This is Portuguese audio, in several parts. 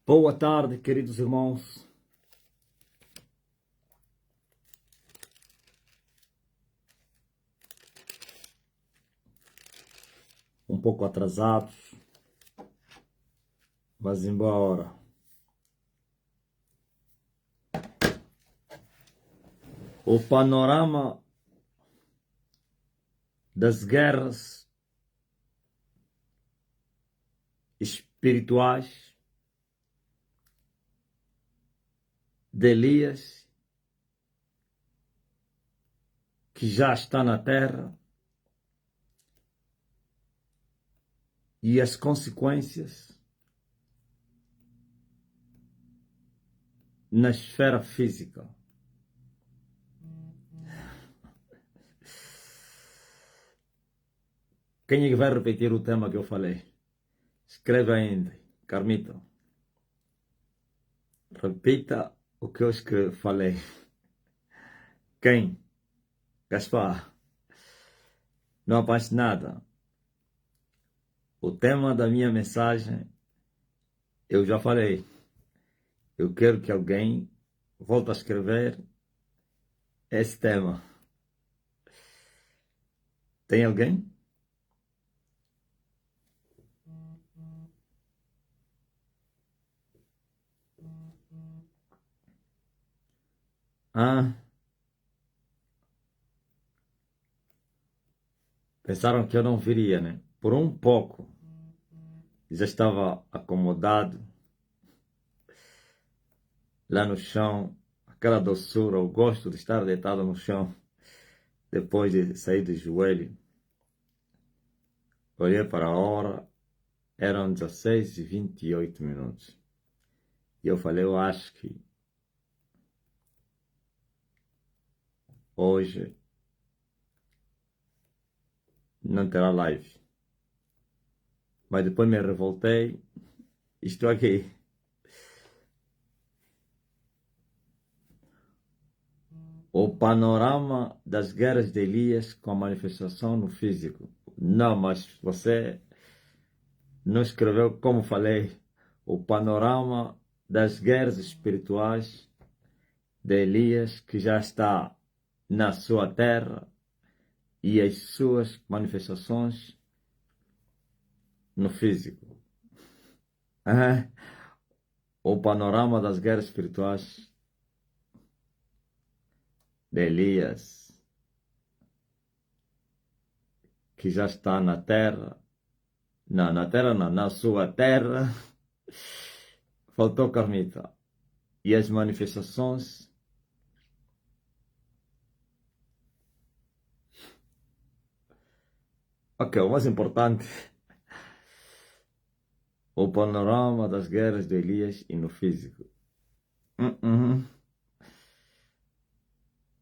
Boa tarde, queridos irmãos. Um pouco atrasados, mas embora. O panorama das guerras espirituais de Elias, que já está na terra, e as consequências na esfera física. Quem é que vai repetir o tema que eu falei? Escreve ainda, Carmito. Repita o que eu falei. Quem? Gaspar. Não apanhaste nada. O tema da minha mensagem, eu já falei. Eu quero que alguém volte a escrever esse tema. Tem alguém? Ah, pensaram que eu não viria, né? Por um pouco. Já estava acomodado lá no chão, aquela doçura, eu gosto de estar deitado no chão depois de sair do joelho. Olhei para a hora, eram 16h28. E eu falei, eu acho que hoje não terá live. Mas depois me revoltei, estou aqui. O panorama das guerras de Elias com a manifestação no físico. Não, mas você não escreveu como falei. O panorama das guerras espirituais de Elias, que já está na sua terra, e as suas manifestações no físico. O panorama das guerras espirituais de Elias, que já está na terra. Não, na terra não, na sua terra. Faltou Carmita. E as manifestações. Ok, o mais importante. O panorama das guerras de Elias e no físico.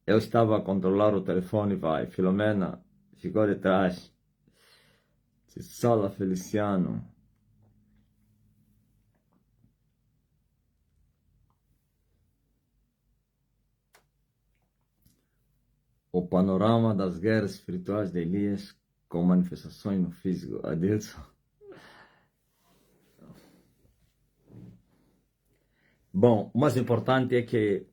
Eu estava a controlar o telefone, vai. Filomena ficou de trás. Sola Feliciano. O panorama das guerras espirituais de Elias com manifestações no físico. Adilson. Bom, o mais importante é que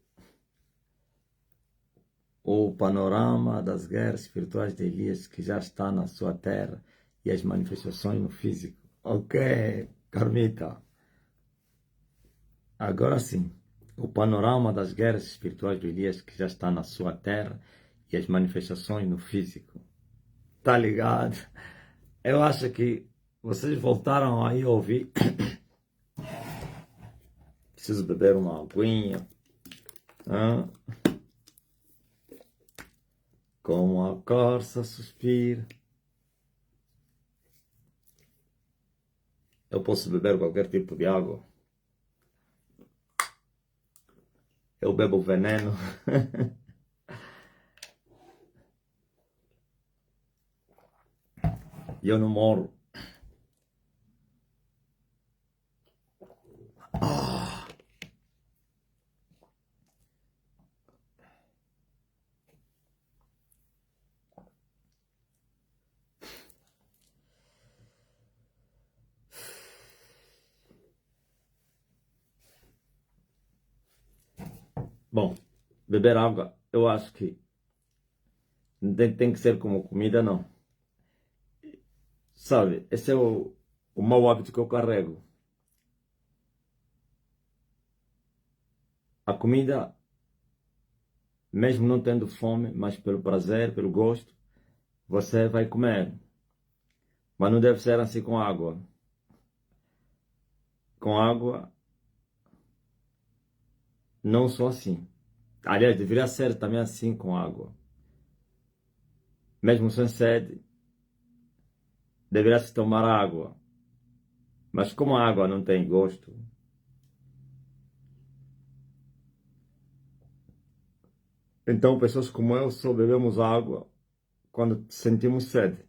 o panorama das guerras espirituais de Elias, que já está na sua terra, e as manifestações no físico. Ok, Carmita. Agora sim, o panorama das guerras espirituais de Elias, que já está na sua terra, e as manifestações no físico. Tá ligado? Eu acho que vocês voltaram aí a ouvir. Preciso beber uma aguinha. Como a corça suspira. Eu posso beber qualquer tipo de água. Eu bebo veneno. E eu não morro. Bom, beber água, eu acho que tem que ser como comida, não. Sabe, esse é o mau hábito que eu carrego. A comida, mesmo não tendo fome, mas pelo prazer, pelo gosto, você vai comer. Mas não deve ser assim com água. Com água, não sou assim. Aliás, deveria ser também assim com água. Mesmo sem sede, deveria se tomar água. Mas como a água não tem gosto, então pessoas como eu só bebemos água quando sentimos sede.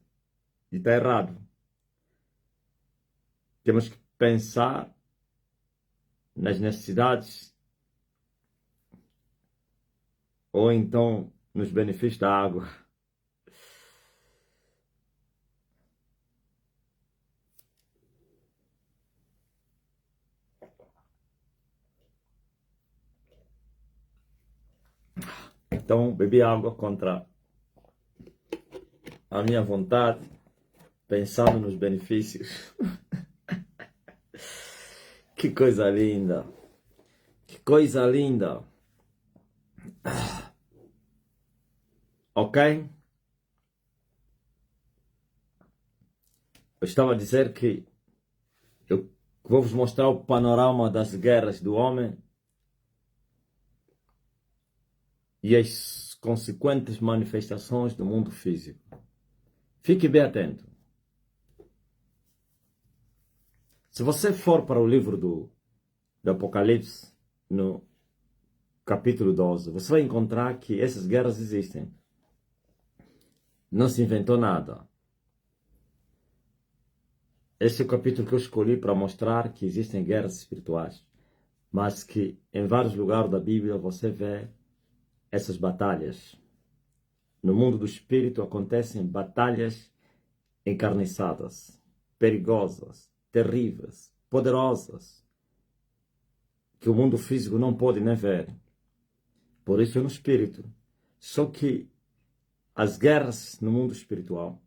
E está errado. Temos que pensar nas necessidades ou então nos benefícios da água. Então, bebi água contra a minha vontade, pensando nos benefícios. Que coisa linda! Que coisa linda! Ok? Eu estava a dizer que eu vou-vos mostrar o panorama das guerras do homem e as consequentes manifestações do mundo físico. Fique bem atento. Se você for para o livro do Apocalipse, no capítulo 12, você vai encontrar que essas guerras existem. Não se inventou nada. Esse é o capítulo que eu escolhi para mostrar que existem guerras espirituais, mas que em vários lugares da Bíblia você vê essas batalhas. No mundo do espírito acontecem batalhas encarniçadas, perigosas, terríveis, poderosas, que o mundo físico não pode nem ver. Por isso é no espírito. Só que as guerras no mundo espiritual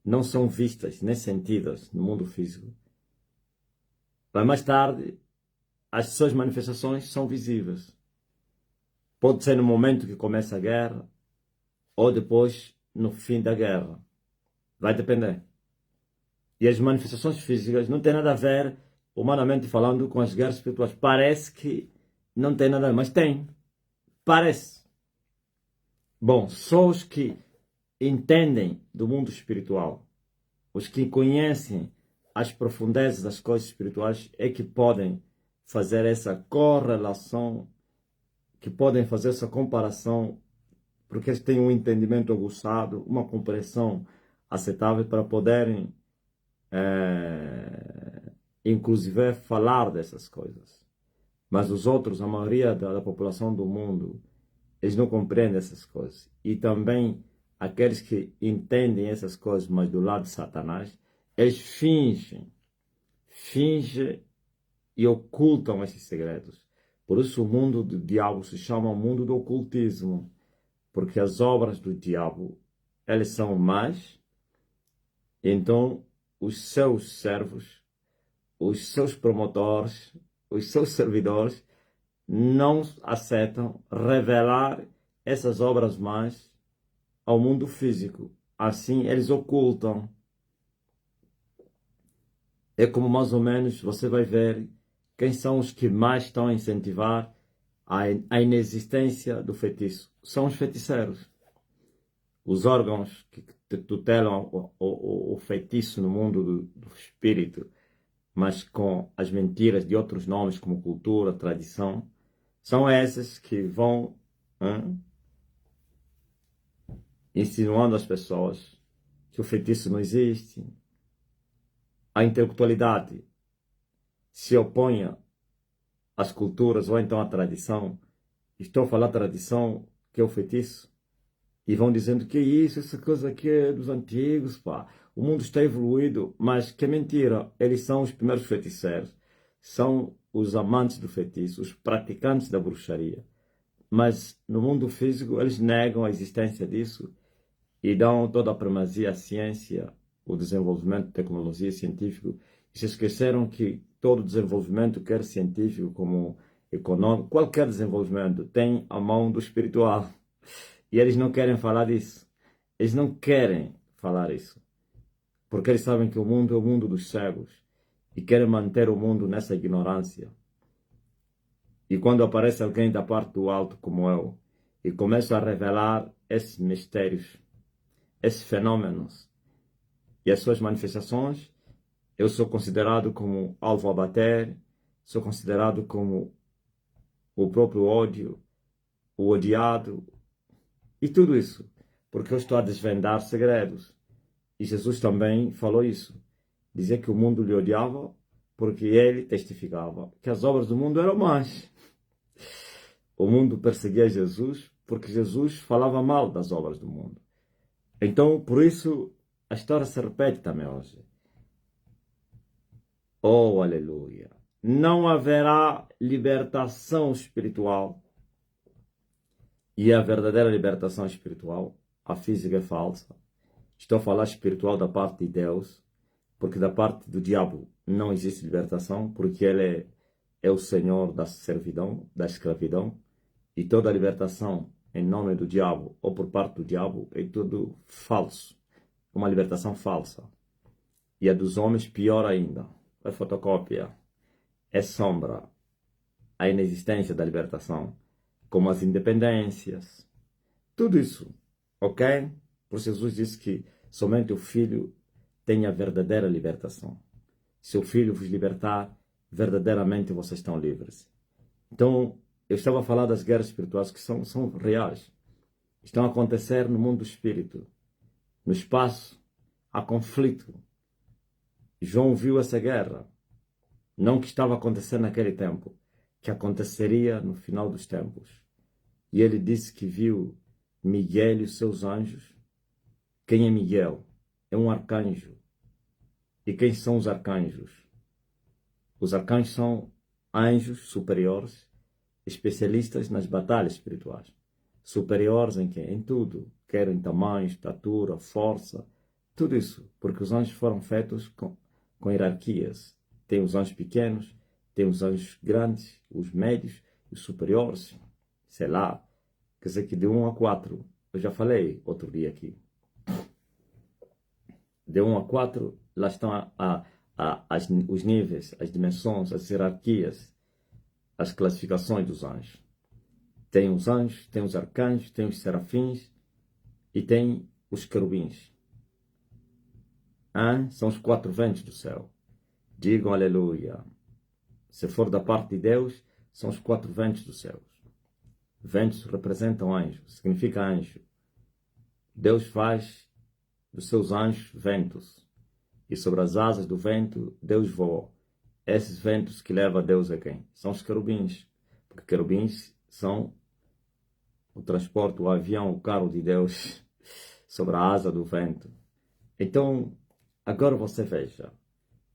não são vistas nem sentidas no mundo físico. Mas mais tarde, as suas manifestações são visíveis. Pode ser no momento que começa a guerra ou depois no fim da guerra. Vai depender. E as manifestações físicas não têm nada a ver, humanamente falando, com as guerras espirituais. Parece que não tem nada a ver, mas tem. Parece. Bom, só os que entendem do mundo espiritual, os que conhecem as profundezas das coisas espirituais, é que podem fazer essa correlação, que podem fazer essa comparação, porque eles têm um entendimento aguçado, uma compreensão aceitável para poderem, inclusive, falar dessas coisas. Mas os outros, a maioria da população do mundo, eles não compreendem essas coisas. E também aqueles que entendem essas coisas, mas do lado de Satanás, eles fingem e ocultam esses segredos. Por isso o mundo do diabo se chama o mundo do ocultismo, porque as obras do diabo, elas são más, então os seus servos, os seus promotores, os seus servidores não aceitam revelar essas obras más ao mundo físico. Assim eles ocultam. É como mais ou menos você vai ver quem são os que mais estão a incentivar a inexistência do feitiço. São os feiticeiros. Os órgãos que tutelam o feitiço no mundo do espírito, mas com as mentiras de outros nomes como cultura, tradição, são esses que vão insinuando às pessoas que o feitiço não existe. A intelectualidade se opõe às culturas ou então à tradição. Estou a falar tradição, que é o feitiço. E vão dizendo que isso, essa coisa aqui é dos antigos, pá. O mundo está evoluído, mas que é mentira. Eles são os primeiros feiticeiros. São os amantes do feitiço, os praticantes da bruxaria. Mas no mundo físico eles negam a existência disso e dão toda a primazia à ciência, o desenvolvimento de tecnologia científica. E se esqueceram que todo desenvolvimento, quer científico como econômico, qualquer desenvolvimento tem a mão do espiritual. E eles não querem falar disso. Eles não querem falar isso. Porque eles sabem que o mundo é o mundo dos cegos. E querem manter o mundo nessa ignorância. E quando aparece alguém da parte do alto como eu, e começa a revelar esses mistérios, esses fenômenos e as suas manifestações, eu sou considerado como alvo a bater, sou considerado como o próprio ódio, o odiado, e tudo isso, porque eu estou a desvendar segredos. E Jesus também falou isso. Dizia que o mundo lhe odiava porque ele testificava que as obras do mundo eram más. O mundo perseguia Jesus porque Jesus falava mal das obras do mundo. Então, por isso, a história se repete também hoje. Oh, aleluia! Não haverá libertação espiritual. E a verdadeira libertação espiritual, a física é falsa. Estou a falar espiritual da parte de Deus, porque da parte do diabo não existe libertação, porque ele é o senhor da servidão, da escravidão, e toda a libertação em nome do diabo ou por parte do diabo é tudo falso, uma libertação falsa. E a dos homens pior ainda, é fotocópia, é sombra, a inexistência da libertação, como as independências, tudo isso, ok? Por Jesus disse que somente o Filho tem a verdadeira libertação. Se o Filho vos libertar, verdadeiramente vocês estão livres. Então, eu estava a falar das guerras espirituais que são reais. Estão a acontecer no mundo do espírito. No espaço, há conflito. João viu essa guerra. Não que estava acontecendo naquele tempo, que aconteceria no final dos tempos. E ele disse que viu Miguel e os seus anjos. Quem é Miguel? É um arcanjo. E quem são os arcanjos? Os arcanjos são anjos superiores, especialistas nas batalhas espirituais. Superiores em quê? Em tudo. Quer em tamanho, estatura, força, tudo isso. Porque os anjos foram feitos com hierarquias. Tem os anjos pequenos, tem os anjos grandes, os médios, os superiores. Sei lá. Quer dizer que de 1 a 4. Eu já falei outro dia aqui. De 1 a 4, lá estão os níveis, as dimensões, as hierarquias, as classificações dos anjos. Tem os anjos, tem os arcanjos, tem os serafins e tem os querubins. São os 4 ventos do céu. Digam aleluia. Se for da parte de Deus, são os 4 ventos do céu. Ventos representam anjos, significa anjo. Deus faz dos seus anjos ventos. E sobre as asas do vento, Deus voa. Esses ventos que levam a Deus a quem? São os querubins. Porque querubins são o transporte, o avião, o carro de Deus sobre a asa do vento. Então, agora você veja.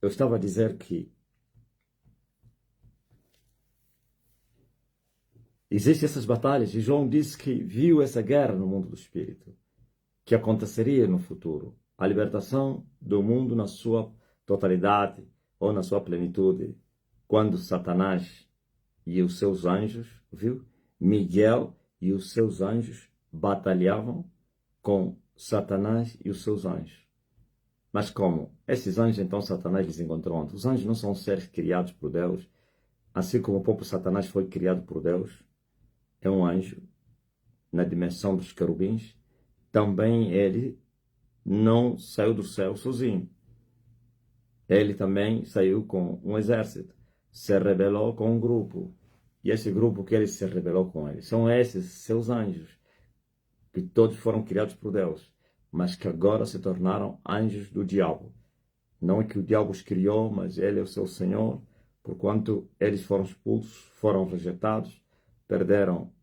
Eu estava a dizer que existem essas batalhas. E João disse que viu essa guerra no mundo do espírito. Que aconteceria no futuro. A libertação do mundo na sua totalidade ou na sua plenitude. Quando Satanás e os seus anjos, viu? Miguel e os seus anjos batalhavam com Satanás e os seus anjos. Mas como? Esses anjos, então, Satanás lhes encontrou onde? Os anjos não são seres criados por Deus. Assim como o próprio Satanás foi criado por Deus, é um anjo, na dimensão dos querubins, também ele não saiu do céu sozinho. Ele também saiu com um exército, se rebelou com um grupo. E esse grupo que ele se rebelou com ele, são esses seus anjos, que todos foram criados por Deus, mas que agora se tornaram anjos do diabo. Não é que o diabo os criou, mas ele é o seu senhor, porquanto eles foram expulsos, foram rejeitados, perderam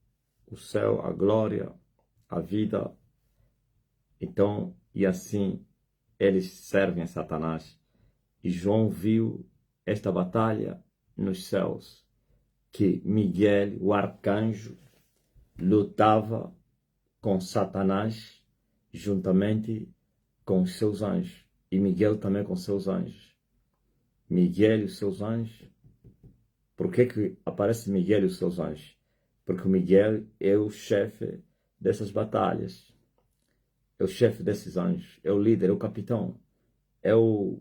o céu, a glória, a vida. Então, e assim, eles servem a Satanás. E João viu esta batalha nos céus, que Miguel, o arcanjo, lutava com Satanás juntamente com os seus anjos. E Miguel também com seus anjos. Miguel e os seus anjos. Por que aparece Miguel e os seus anjos? Porque o Miguel é o chefe dessas batalhas. É o chefe desses anjos. É o líder, é o capitão. É o...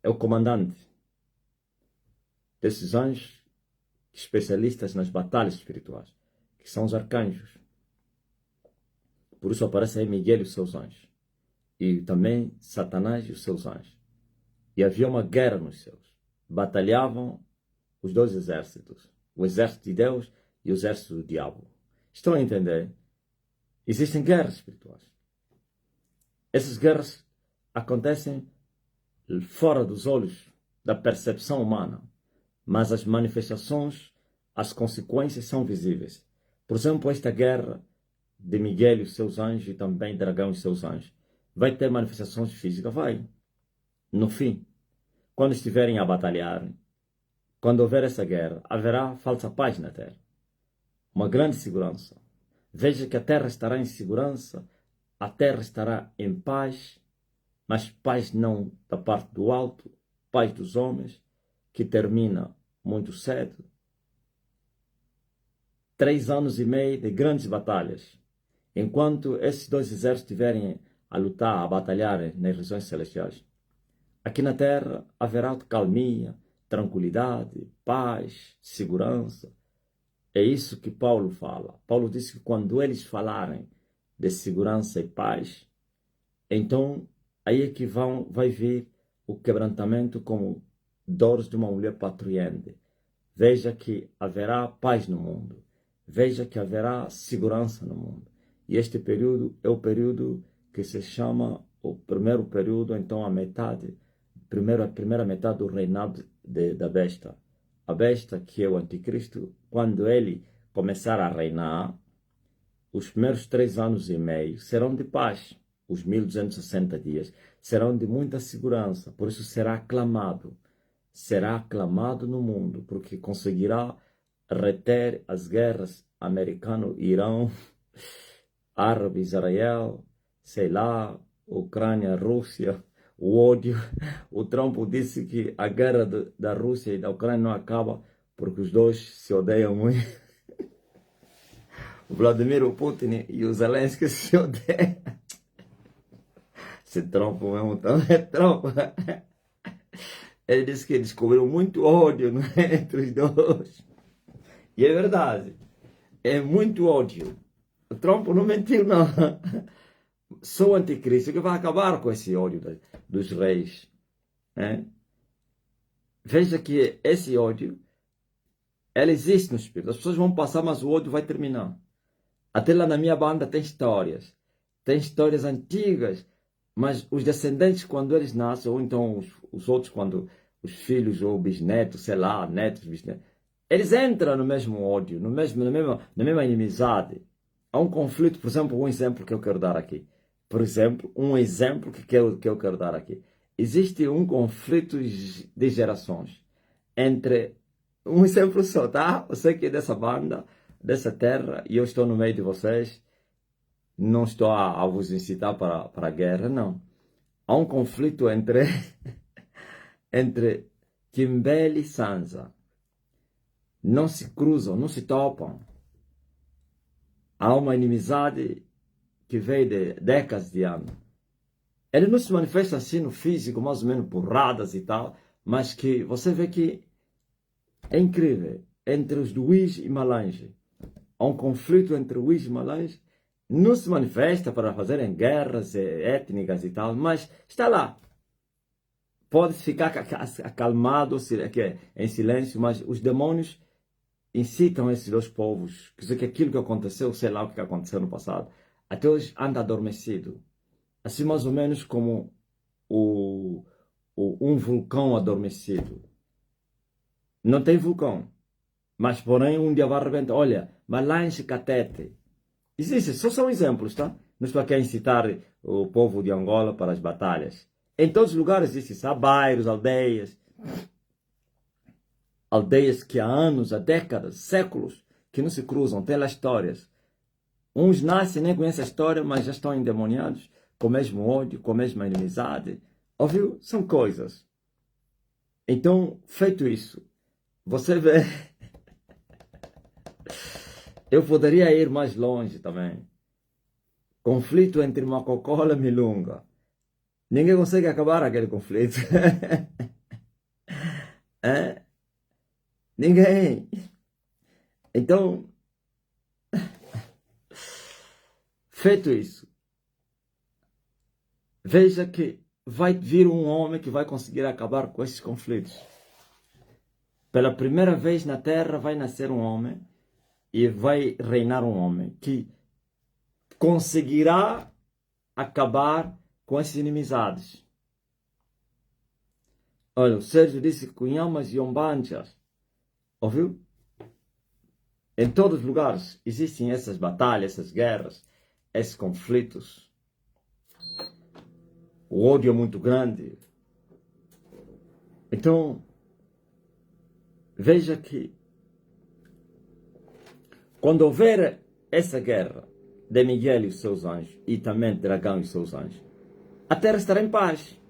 é o comandante desses anjos especialistas nas batalhas espirituais, que são os arcanjos. Por isso aparece aí Miguel e os seus anjos. E também Satanás e os seus anjos. E havia uma guerra nos céus. Batalhavam os dois exércitos. O exército de Deus e o exército do diabo. Estão a entender? Existem guerras espirituais. Essas guerras acontecem fora dos olhos da percepção humana. Mas as manifestações, as consequências são visíveis. Por exemplo, esta guerra de Miguel e os seus anjos e também Dragão e os seus anjos vai ter manifestações físicas? Vai. No fim, quando estiverem a batalhar, quando houver essa guerra, haverá falsa paz na terra. Uma grande segurança. Veja que a terra estará em segurança, a terra estará em paz, mas paz não da parte do alto, paz dos homens, que termina muito cedo. 3 anos e meio de grandes batalhas. Enquanto esses dois exércitos estiverem a lutar, a batalhar nas regiões celestiais, aqui na terra haverá calmia, tranquilidade, paz, segurança. É isso que Paulo fala. Paulo disse que quando eles falarem de segurança e paz, então aí é que vai vir o quebrantamento como dores de uma mulher patriente. Veja que haverá paz no mundo. Veja que haverá segurança no mundo. E este período é o período que se chama o primeiro período, então a primeira metade do reinado da besta. A besta, que é o anticristo, quando ele começar a reinar, os primeiros 3 anos e meio serão de paz. Os 1260 dias serão de muita segurança. Por isso será aclamado. Será aclamado no mundo, porque conseguirá reter as guerras americano-Irão, árabe-Israel, sei lá, Ucrânia, Rússia, o ódio. O Trump disse que a guerra da Rússia e da Ucrânia não acaba porque os dois se odeiam muito. O Vladimir Putin e o Zelensky se odeiam. Esse Trump mesmo também é Trump. Ele disse que descobriu muito ódio, né, entre os dois. E é verdade. É muito ódio. O Trump não mentiu, não. Sou anticristo que vai acabar com esse ódio dos reis. Né? Veja que esse ódio, ele existe no espírito. As pessoas vão passar, mas o ódio vai terminar. Até lá na minha banda tem histórias. Tem histórias antigas. Mas os descendentes, quando eles nascem, ou então os outros, quando os filhos ou bisnetos, sei lá, netos, bisnetos, eles entram no mesmo ódio, na mesma inimizade. Há um conflito, por exemplo, um exemplo que eu quero dar aqui. Por exemplo, um exemplo que eu quero dar aqui. Existe um conflito de gerações entre... Um exemplo só, tá? Você que é dessa banda, dessa terra, e eu estou no meio de vocês. Não estou a vos incitar para a guerra, não. Há um conflito entre Kimbele e Sansa. Não se cruzam, não se topam. Há uma inimizade que veio de décadas de anos. Ele não se manifesta assim no físico, mais ou menos porradas e tal, mas que você vê que é incrível. Entre os Luís e Malange. Há um conflito entre Luís e Malange. Não se manifesta para fazerem guerras étnicas e tal, mas está lá. Pode ficar acalmado em silêncio, mas os demônios incitam esses dois povos. Quer dizer que aquilo que aconteceu, sei lá o que aconteceu no passado, até hoje anda adormecido. Assim mais ou menos como um vulcão adormecido. Não tem vulcão, mas porém um dia vai arrebentar. Olha, Malange Catete. Existe, só são exemplos, tá? Não estou aqui a incitar o povo de Angola para as batalhas. Em todos os lugares existem bairros, aldeias. Aldeias que há anos, há décadas, séculos, que não se cruzam, têm lá histórias. Uns nascem, nem conhecem a história, mas já estão endemoniados, com o mesmo ódio, com a mesma inimizade. Ouviu? São coisas. Então, feito isso, você vê... Eu poderia ir mais longe também. Conflito entre Macocola e Milunga. Ninguém consegue acabar aquele conflito. É? Ninguém. Então, feito isso, veja que vai vir um homem que vai conseguir acabar com esses conflitos. Pela primeira vez na Terra vai nascer um homem e vai reinar um homem que conseguirá acabar com essas inimizades. Olha, o Sérgio disse Cunhamas e Ombanchas. Ouviu? Em todos os lugares existem essas batalhas, essas guerras, esses conflitos. O ódio é muito grande. Então, veja que quando houver essa guerra de Miguel e os seus anjos, e também de Dragão e os seus anjos, a Terra estará em paz.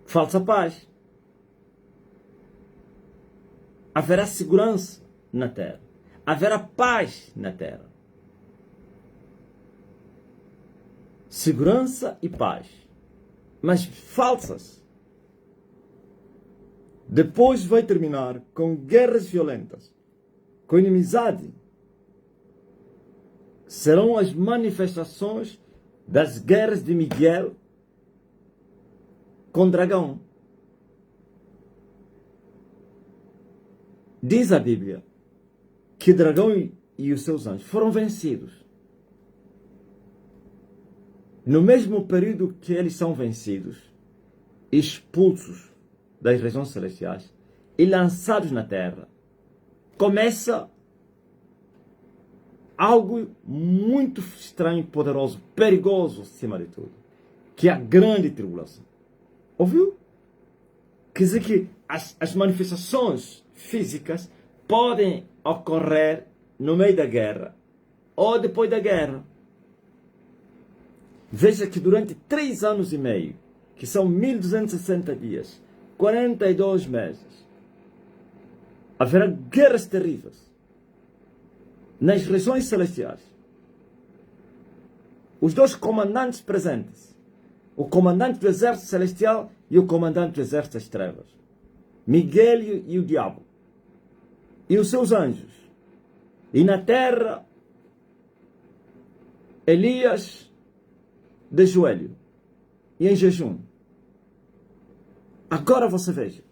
Falsa paz. Haverá segurança na Terra. Haverá paz na Terra. Segurança e paz. Mas falsas. Depois vai terminar com guerras violentas, com inimizade. Serão as manifestações das guerras de Miguel com Dragão. Diz a Bíblia que Dragão e os seus anjos foram vencidos. No mesmo período que eles são vencidos, expulsos das regiões celestiais e lançados na terra, começa algo muito estranho, poderoso, perigoso acima de tudo, que é a grande tribulação. Ouviu? Quer dizer que as manifestações físicas podem ocorrer no meio da guerra ou depois da guerra. Veja que durante 3 anos e meio, que são 1260 dias, 42 meses, haverá guerras terríveis nas regiões celestiais. Os dois comandantes presentes, o comandante do exército celestial e o comandante do exército das trevas, Miguel e o diabo, e os seus anjos. E na terra, Elias de joelho e em jejum. Agora você veja.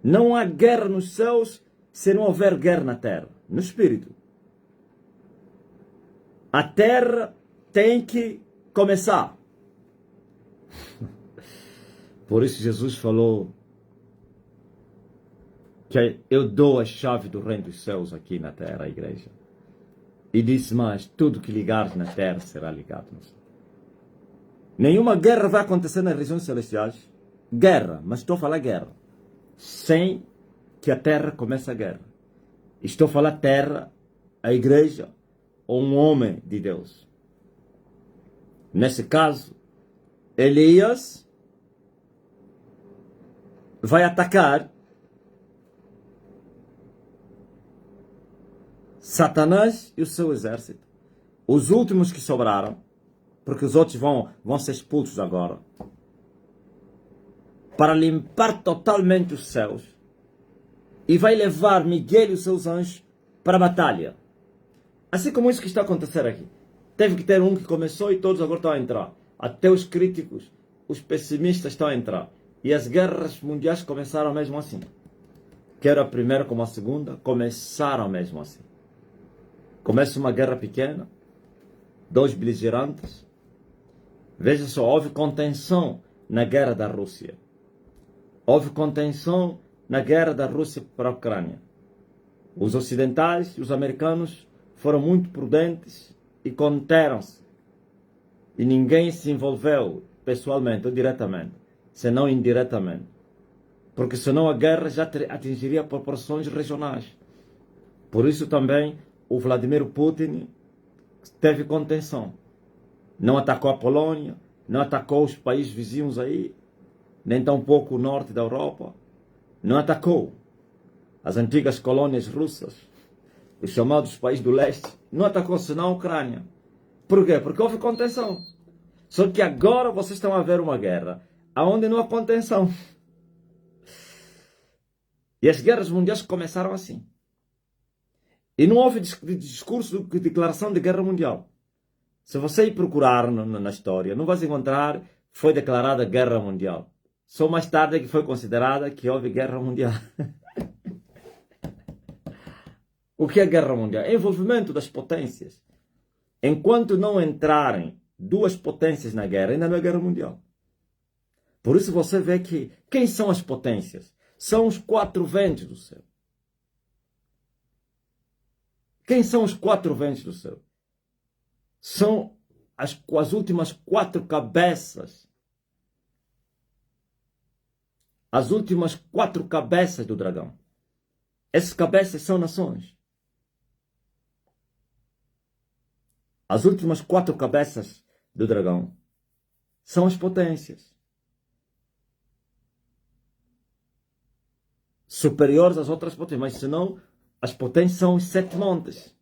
Não há guerra nos céus se não houver guerra na terra, no espírito. A terra tem que começar. Por isso Jesus falou que eu dou a chave do reino dos céus aqui na terra, a igreja. E disse mais, tudo que ligares na terra será ligado no céu. Nenhuma guerra vai acontecer nas regiões celestiais. Guerra, mas estou a falar guerra. Sem que a terra comece a guerra. Estou a falar terra, a igreja, ou um homem de Deus. Nesse caso, Elias vai atacar Satanás e o seu exército. Os últimos que sobraram, porque os outros vão ser expulsos agora, para limpar totalmente os céus, e vai levar Miguel e os seus anjos para a batalha. Assim como isso que está a acontecer aqui. Teve que ter um que começou e todos agora estão a entrar. Até os críticos, os pessimistas estão a entrar. E as guerras mundiais começaram mesmo assim. Quer a primeira como a segunda, começaram mesmo assim. Começa uma guerra pequena, 2 beligerantes. Veja só, houve contenção na guerra da Rússia. Houve contenção na guerra da Rússia para a Ucrânia. Os ocidentais e os americanos foram muito prudentes e conteram-se. E ninguém se envolveu pessoalmente ou diretamente. senão indiretamente. Porque senão a guerra já atingiria proporções regionais. Por isso também o Vladimir Putin teve contenção. Não atacou a Polônia, não atacou os países vizinhos aí, nem tampouco o norte da Europa. Não atacou as antigas colônias russas, os chamados países do leste. Não atacou senão a Ucrânia. Por quê? Porque houve contenção. Só que agora vocês estão a ver uma guerra onde não há contenção. E as guerras mundiais começaram assim. E não houve discurso de declaração de guerra mundial. Se você ir procurar na história, não vai encontrar foi declarada guerra mundial. Só mais tarde que foi considerada que houve guerra mundial. O que é guerra mundial? É envolvimento das potências. Enquanto não entrarem duas potências na guerra, ainda não é guerra mundial. Por isso você vê que quem são as potências? São os quatro ventos do céu. Quem são os quatro ventos do céu? São as últimas quatro cabeças. As últimas quatro cabeças do dragão. Essas cabeças são nações. As últimas quatro cabeças do dragão são as potências. Superiores às outras potências, mas senão as potências são os sete montes.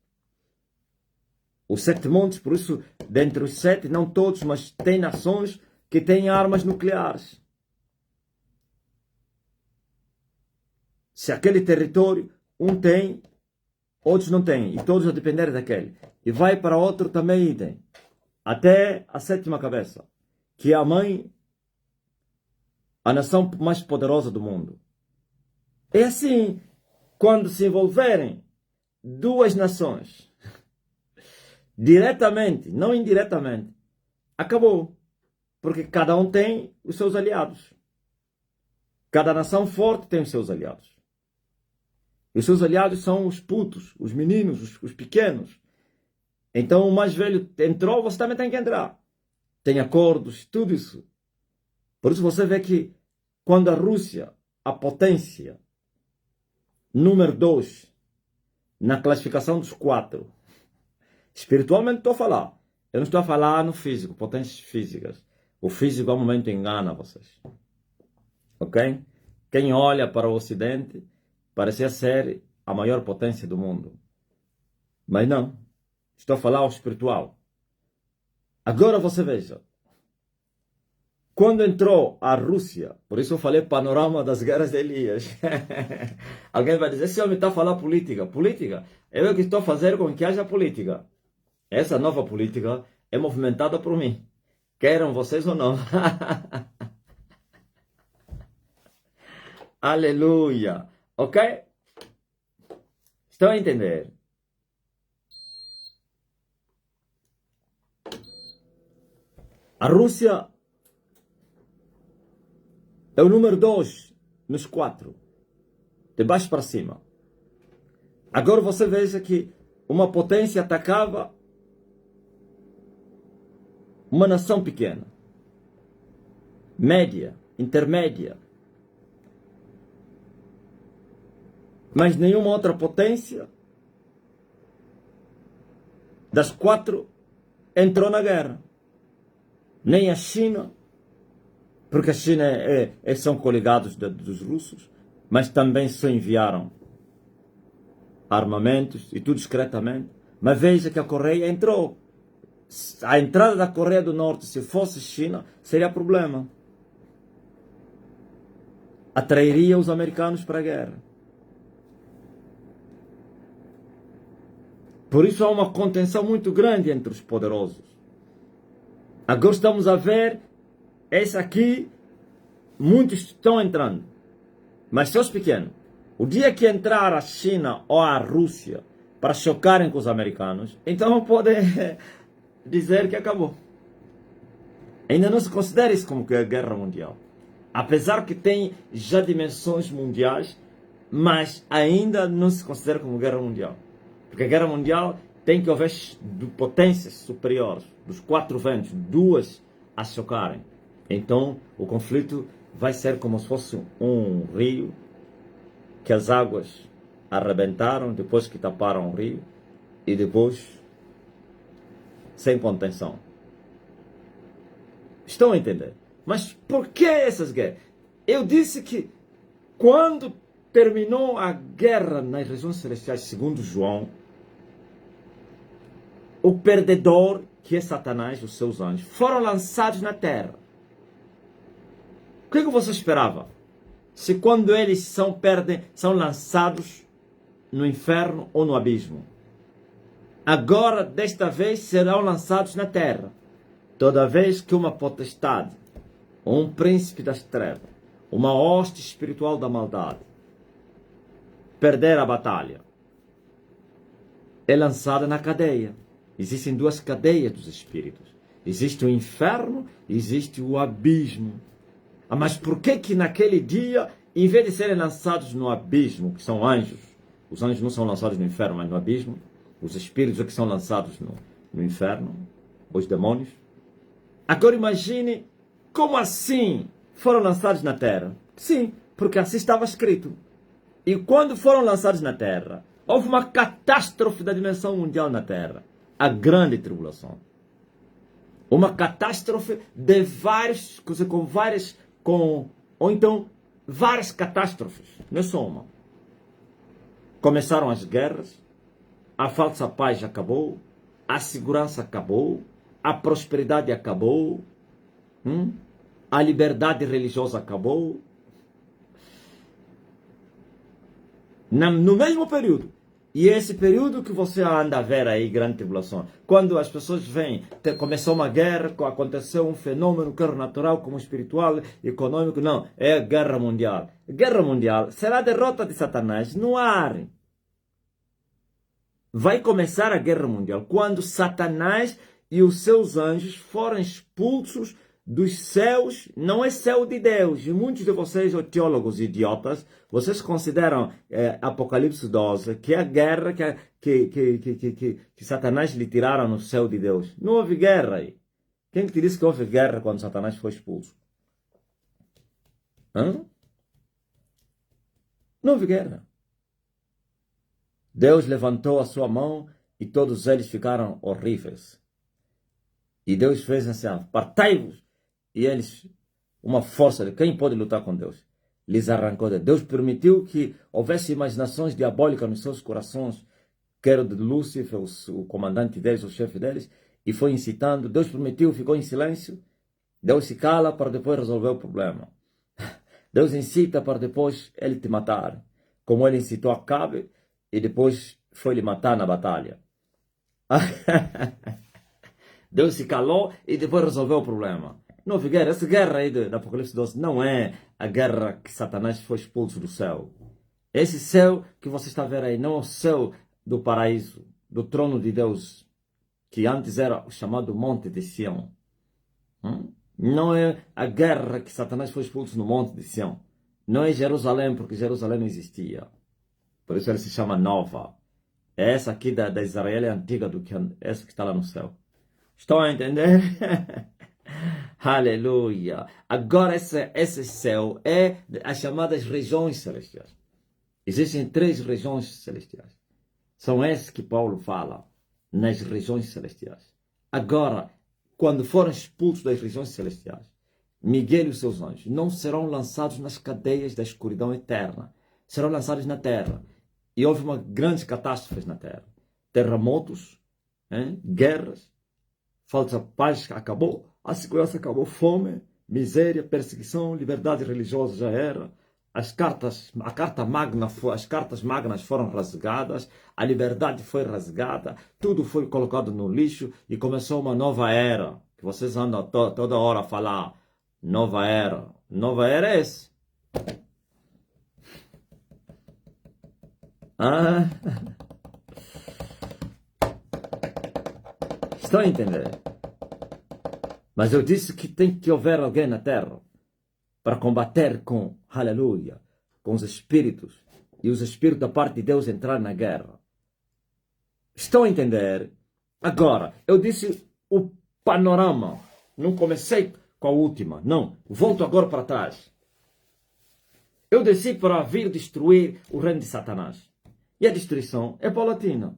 Os sete montes, por isso, dentre os sete, não todos, mas tem nações que têm armas nucleares. Se aquele território, um tem, outros não têm, e todos a depender daquele. E vai para outro também tem. Até a sétima cabeça, que é a mãe, a nação mais poderosa do mundo. É assim, quando se envolverem duas nações, diretamente, não indiretamente, acabou. Porque cada um tem os seus aliados. Cada nação forte tem os seus aliados. E os seus aliados são os putos, os meninos, os pequenos. Então o mais velho entrou, você também tem que entrar. Tem acordos, tudo isso. Por isso você vê que quando a Rússia, a potência número 2, na classificação dos quatro, espiritualmente estou a falar. Eu não estou a falar no físico, potências físicas. O físico, ao momento, engana vocês. Ok? Quem olha para o Ocidente parecia ser a maior potência do mundo. Mas não. Estou a falar o espiritual. Agora você veja. Quando entrou a Rússia, por isso eu falei panorama das guerras de Elias. Alguém vai dizer, esse homem está a falar política. Política? Eu que estou a fazer com que haja política. Essa nova política é movimentada por mim. Queiram vocês ou não. Aleluia. Ok? Estão a entender? A Rússia é o número 2 nos quatro. De baixo para cima. Agora você veja que uma potência atacava uma nação pequena. Média, intermédia. Mas nenhuma outra potência das quatro entrou na guerra. Nem a China, porque a China são coligados dos russos, mas também só enviaram armamentos e tudo discretamente. Mas veja que a Coreia entrou. A entrada da Coreia do Norte, se fosse China, seria problema. Atrairia os americanos para a guerra. Por isso há uma contenção muito grande entre os poderosos. Agora estamos a ver, esse aqui, muitos estão entrando, mas são os pequenos. O dia que entrar a China ou a Rússia para chocarem com os americanos, então podem dizer que acabou. Ainda não se considera isso como que é guerra mundial. Apesar que tem já dimensões mundiais, mas ainda não se considera como guerra mundial. Porque a guerra mundial tem que haver potências superiores, dos quatro ventos, duas a chocarem. Então o conflito vai ser como se fosse um rio que as águas arrebentaram depois que taparam o rio e depois sem contenção. Estão a entender? Mas por que essas guerras? Eu disse que quando terminou a guerra nas regiões celestiais, segundo João, o perdedor, que é Satanás e os seus anjos, foram lançados na terra. O que você esperava? Se quando eles são lançados no inferno ou no abismo. Agora, desta vez, serão lançados na terra. Toda vez que uma potestade, ou um príncipe das trevas, uma hoste espiritual da maldade, perder a batalha, é lançada na cadeia. Existem duas cadeias dos espíritos. Existe o inferno e existe o abismo. Mas por que naquele dia, em vez de serem lançados no abismo, que são anjos, os anjos não são lançados no inferno, mas no abismo, os espíritos é que são lançados no inferno, os demônios. Agora imagine como assim foram lançados na terra. Sim, porque assim estava escrito. E quando foram lançados na terra, houve uma catástrofe da dimensão mundial na terra. A grande tribulação. Uma catástrofe de várias coisas, ou então várias catástrofes, não é só uma. Começaram as guerras, a falsa paz acabou, a segurança acabou, a prosperidade acabou, a liberdade religiosa acabou. No mesmo período. E esse período que você anda a ver aí, grande tribulação, quando as pessoas vêm, começou uma guerra, aconteceu um fenômeno, quer natural, como espiritual, econômico, não, é a guerra mundial. Guerra mundial será a derrota de Satanás no ar. Vai começar a guerra mundial quando Satanás e os seus anjos forem expulsos dos céus, não é céu de Deus. E muitos de vocês, teólogos idiotas, vocês consideram Apocalipse 12, que é a guerra que Satanás lhe tiraram no céu de Deus. Não houve guerra aí. Quem te disse que houve guerra quando Satanás foi expulso? Não houve guerra. Deus levantou a sua mão e todos eles ficaram horríveis. E Deus fez assim, apartai-vos. E eles, uma força de quem pode lutar com Deus, lhes arrancou de Deus. Permitiu que houvesse imaginações diabólicas nos seus corações, que era de Lúcifer, o comandante deles, o chefe deles, e foi incitando. Deus permitiu, ficou em silêncio. Deus se cala para depois resolver o problema. Deus incita para depois ele te matar, como ele incitou Acabe e depois foi lhe matar na batalha. Deus se calou e depois resolveu o problema. Não houve guerra. Essa guerra aí do Apocalipse 12 não é a guerra que Satanás foi expulso do céu. Esse céu que você está vendo aí não é o céu do paraíso, do trono de Deus, que antes era o chamado Monte de Sião. Não é a guerra que Satanás foi expulso no Monte de Sião. Não é Jerusalém, porque Jerusalém não existia. Por isso ele se chama Nova. É essa aqui da Israel é antiga do que essa que está lá no céu. Estão a entender? Aleluia. Agora esse céu é as chamadas regiões celestiais. Existem 3 regiões celestiais. São essas que Paulo fala, nas regiões celestiais. Agora, quando forem expulsos das regiões celestiais, Miguel e os seus anjos não serão lançados nas cadeias da escuridão eterna. Serão lançados na terra. E houve uma grande catástrofe na terra. Terremotos, guerras, falsa paz acabou, a segurança acabou, fome, miséria, perseguição, liberdade religiosa já era. As cartas magnas foram rasgadas, a liberdade foi rasgada, tudo foi colocado no lixo e começou uma nova era. Que vocês andam toda hora a falar, nova era. Nova era é esse. Estão a entender? Mas eu disse que tem que haver alguém na terra para combater com, aleluia, com os espíritos. E os espíritos da parte de Deus entrar na guerra. Estão a entender? Agora, eu disse o panorama. Não comecei com a última. Não, volto agora para trás. Eu desci para vir destruir o reino de Satanás. E a destruição é paulatina.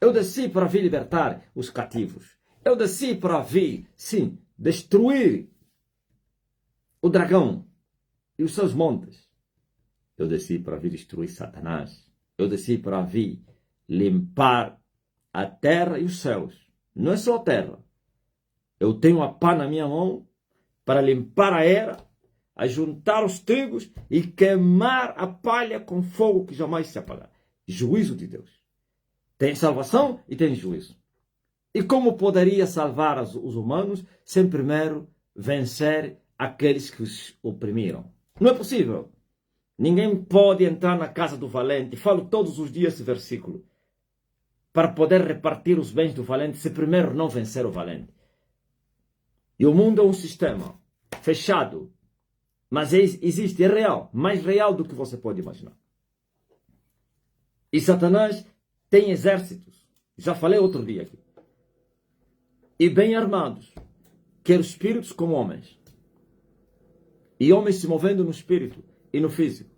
Eu desci para vir libertar os cativos. Eu desci para vir, sim, destruir o dragão e os seus montes. Eu desci para vir destruir Satanás. Eu desci para vir limpar a terra e os céus. Não é só a terra. Eu tenho a pá na minha mão para limpar a era, a juntar os trigos e queimar a palha com fogo que jamais se apagará. Juízo de Deus. Tem salvação e tem juízo. E como poderia salvar os humanos sem primeiro vencer aqueles que os oprimiram? Não é possível. Ninguém pode entrar na casa do valente. Falo todos os dias esse versículo. Para poder repartir os bens do valente, se primeiro não vencer o valente. E o mundo é um sistema fechado. Mas existe, é real. Mais real do que você pode imaginar. E Satanás tem exércitos. Já falei outro dia aqui. E bem armados. Quer espíritos como homens. E homens se movendo no espírito e no físico.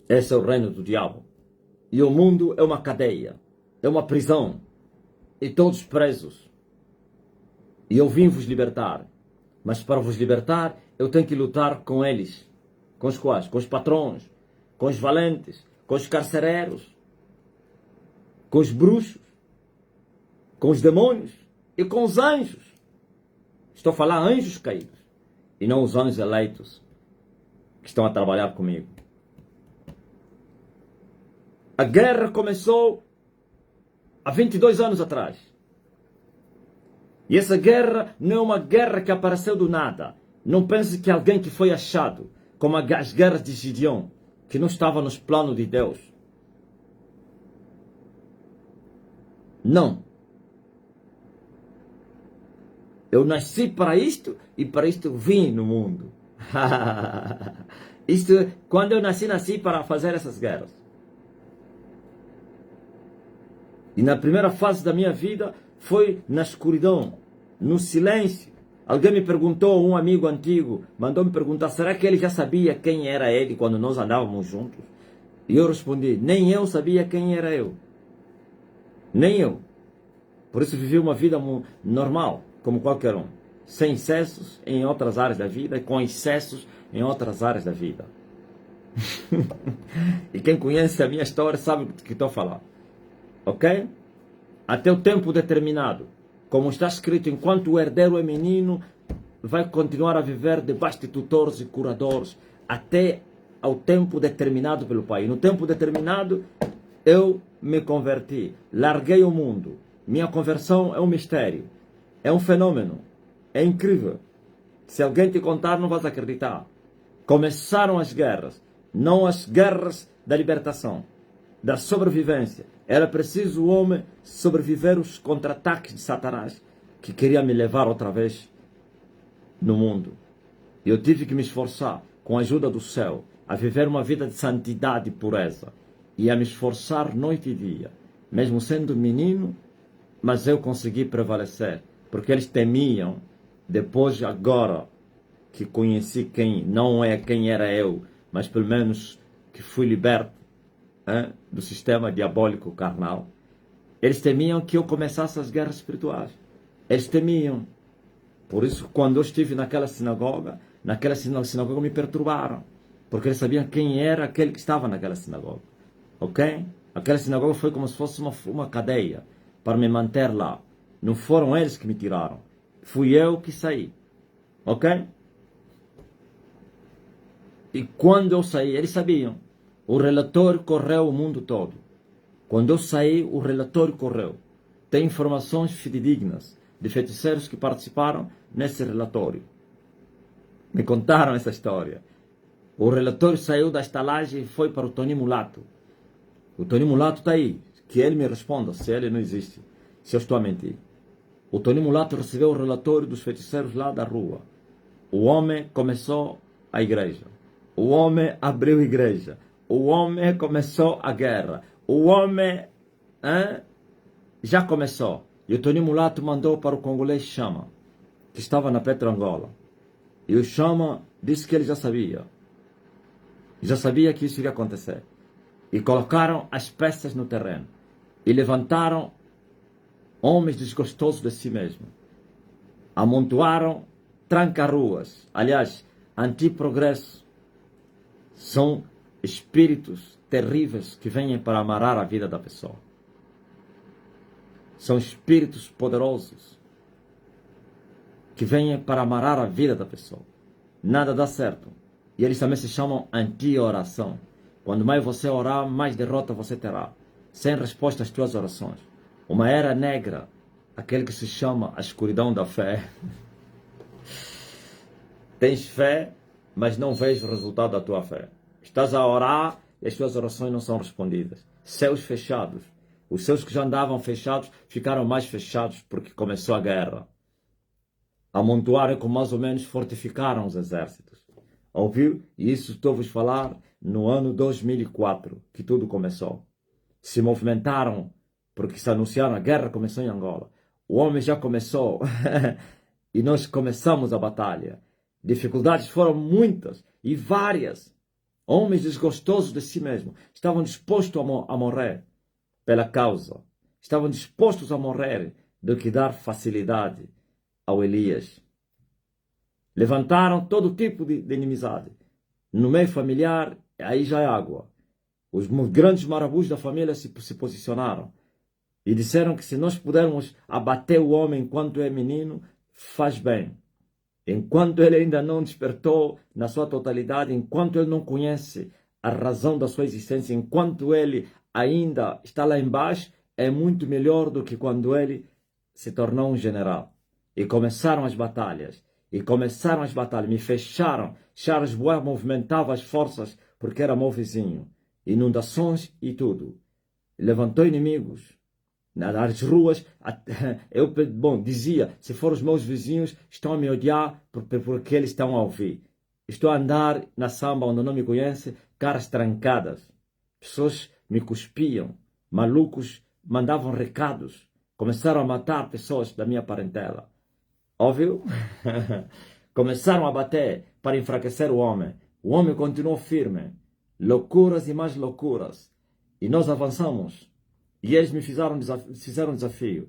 Esse é o reino do diabo. E o mundo é uma cadeia. É uma prisão. E todos presos. E eu vim vos libertar. Mas para vos libertar, eu tenho que lutar com eles. Com os quais? Com os patrões. Com os valentes. Com os carcereiros. Com os bruxos. Com os demônios. E com os anjos. Estou a falar anjos caídos. E não os anjos eleitos. Que estão a trabalhar comigo. A guerra começou há 22 anos atrás. E essa guerra não é uma guerra que apareceu do nada. Não pense que alguém que foi achado, como as guerras de Gideon, que não estava nos planos de Deus. Não. Eu nasci para isto e para isto vim no mundo. Quando eu nasci para fazer essas guerras. E na primeira fase da minha vida foi na escuridão, no silêncio. Alguém me perguntou, um amigo antigo, mandou me perguntar, será que ele já sabia quem era ele quando nós andávamos juntos? E eu respondi, nem eu sabia quem era eu. Nem eu. Por isso vivi uma vida normal, como qualquer um. Sem excessos em outras áreas da vida e com excessos em outras áreas da vida. E quem conhece a minha história sabe do que estou a falar. Ok? Até o tempo determinado. Como está escrito, enquanto o herdeiro é menino, vai continuar a viver debaixo de tutores e curadores até ao tempo determinado pelo Pai. E no tempo determinado, eu me converti. Larguei o mundo. Minha conversão é um mistério. É um fenômeno. É incrível. Se alguém te contar, não vais acreditar. Começaram as guerras. Não as guerras da libertação, da sobrevivência. Era preciso o homem sobreviver os contra-ataques de Satanás, que queria me levar outra vez no mundo. E eu tive que me esforçar, com a ajuda do céu, a viver uma vida de santidade e pureza. E a me esforçar noite e dia. Mesmo sendo menino, mas eu consegui prevalecer. Porque eles temiam, depois agora que conheci quem não é quem era eu, mas pelo menos que fui liberto do sistema diabólico carnal, eles temiam que eu começasse as guerras espirituais. Eles temiam. Por isso, quando eu estive naquela sinagoga me perturbaram, porque eles sabiam quem era aquele que estava naquela sinagoga. Ok? Aquela sinagoga foi como se fosse uma cadeia para me manter lá. Não foram eles que me tiraram. Fui eu que saí. Ok? E quando eu saí, eles sabiam. O relatório correu o mundo todo. Quando eu saí, o relatório correu. Tem informações fidedignas de feiticeiros que participaram nesse relatório. Me contaram essa história. O relatório saiu da estalagem e foi para o Tony Mulato. O Tony Mulato está aí. Que ele me responda se ele não existe. Se eu estou a mentir. O Tony Mulato recebeu o relatório dos feiticeiros lá da rua. O homem começou a igreja. O homem abriu a igreja. O homem começou a guerra. O homem já começou. E o Tony Mulato mandou para o congolês Chama, que estava na Petro Angola. E o Chama disse que ele já sabia. Já sabia que isso iria acontecer. E colocaram as peças no terreno. E levantaram homens desgostosos de si mesmos. Amontoaram tranca-ruas. Aliás, anti-progresso. São espíritos terríveis que vêm para amarrar a vida da pessoa. São espíritos poderosos que vêm para amarrar a vida da pessoa. Nada dá certo. E eles também se chamam anti-oração. Quando mais você orar, mais derrota você terá. Sem resposta às tuas orações. Uma era negra, aquele que se chama a escuridão da fé. Tens fé, mas não vês o resultado da tua fé. Estás a orar e as tuas orações não são respondidas. Céus fechados. Os céus que já andavam fechados ficaram mais fechados porque começou a guerra. Amontoaram com mais ou menos fortificaram os exércitos. Ouviu? E isso estou-vos falar no ano 2004, que tudo começou. Se movimentaram porque se anunciaram a guerra começou em Angola. O homem já começou e nós começamos a batalha. Dificuldades foram muitas e várias. Homens desgostosos de si mesmos estavam dispostos a morrer pela causa. Estavam dispostos a morrer do que dar facilidade ao Elias. Levantaram todo tipo de inimizade. No meio familiar, aí já é água. Os grandes marabus da família se posicionaram e disseram que se nós pudermos abater o homem enquanto é menino, faz bem. Enquanto ele ainda não despertou na sua totalidade, enquanto ele não conhece a razão da sua existência, enquanto ele ainda está lá embaixo, é muito melhor do que quando ele se tornou um general. E começaram as batalhas. Me fecharam. Charles Bois movimentava as forças porque era meu vizinho. Inundações e tudo. Levantou inimigos. Nas ruas, eu dizia, se for os meus vizinhos, estão a me odiar porque eles estão a ouvir. Estou a andar na samba onde não me conhece, caras trancadas. Pessoas me cuspiam. Malucos mandavam recados. Começaram a matar pessoas da minha parentela. Óbvio? Começaram a bater para enfraquecer o homem. O homem continuou firme. Loucuras e mais loucuras. E nós avançamos. E eles me fizeram um desafio.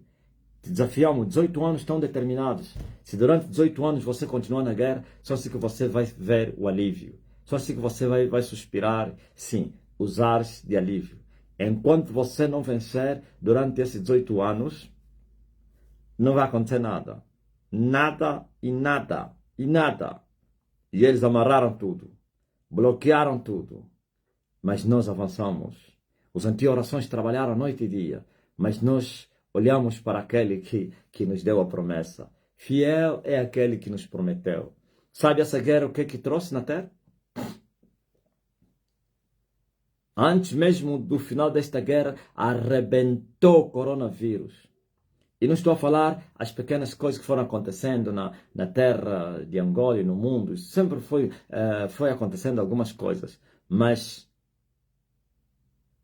Te desafiamos. 18 anos tão determinados. Se durante 18 anos você continuar na guerra, só assim que você vai ver o alívio. Só assim que você vai suspirar. Sim, os ares de alívio. Enquanto você não vencer durante esses 18 anos, não vai acontecer nada. Nada e nada e nada. E eles amarraram tudo. Bloquearam tudo. Mas nós avançamos. Os anti-orações trabalharam noite e dia. Mas nós olhamos para aquele que nos deu a promessa. Fiel é aquele que nos prometeu. Sabe essa guerra o que trouxe na Terra? Antes mesmo do final desta guerra, arrebentou o coronavírus. E não estou a falar as pequenas coisas que foram acontecendo na terra de Angola e no mundo. Sempre foi acontecendo algumas coisas. Mas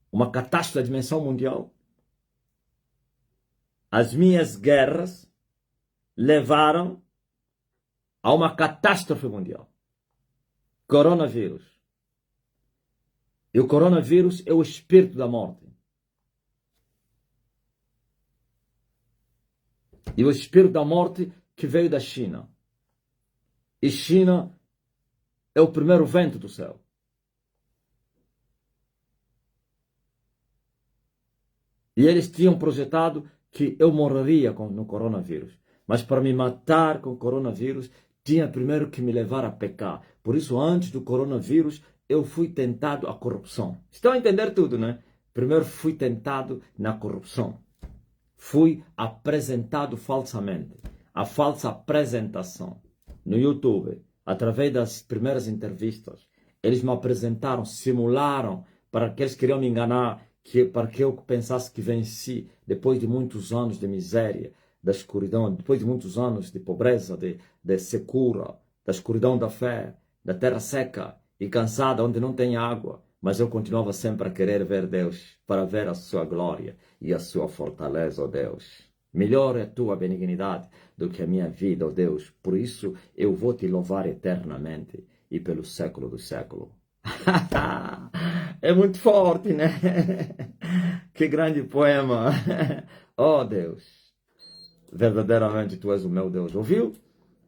uma catástrofe da dimensão mundial. As minhas guerras levaram a uma catástrofe mundial. Coronavírus. E o coronavírus é o espírito da morte. E o espírito da morte que veio da China. E China é o primeiro vento do céu. E eles tinham projetado que eu morreria no coronavírus. Mas para me matar com o coronavírus, tinha primeiro que me levar a pecar. Por isso, antes do coronavírus, eu fui tentado à corrupção. Estão a entender tudo, né? Primeiro fui tentado na corrupção. Fui apresentado falsamente. A falsa apresentação no YouTube, através das primeiras entrevistas. Eles me apresentaram, simularam, para que eles queriam me enganar, para que eu pensasse que venci, depois de muitos anos de miséria, da escuridão, depois de muitos anos de pobreza, de secura, da escuridão da fé, da terra seca e cansada, onde não tem água. Mas eu continuava sempre a querer ver Deus, para ver a sua glória e a sua fortaleza, ó Deus. Melhor é a tua benignidade do que a minha vida, ó Deus. Por isso eu vou te louvar eternamente e pelo século do século. É muito forte, né? Que grande poema. Oh, Deus. Verdadeiramente tu és o meu Deus. Ouviu?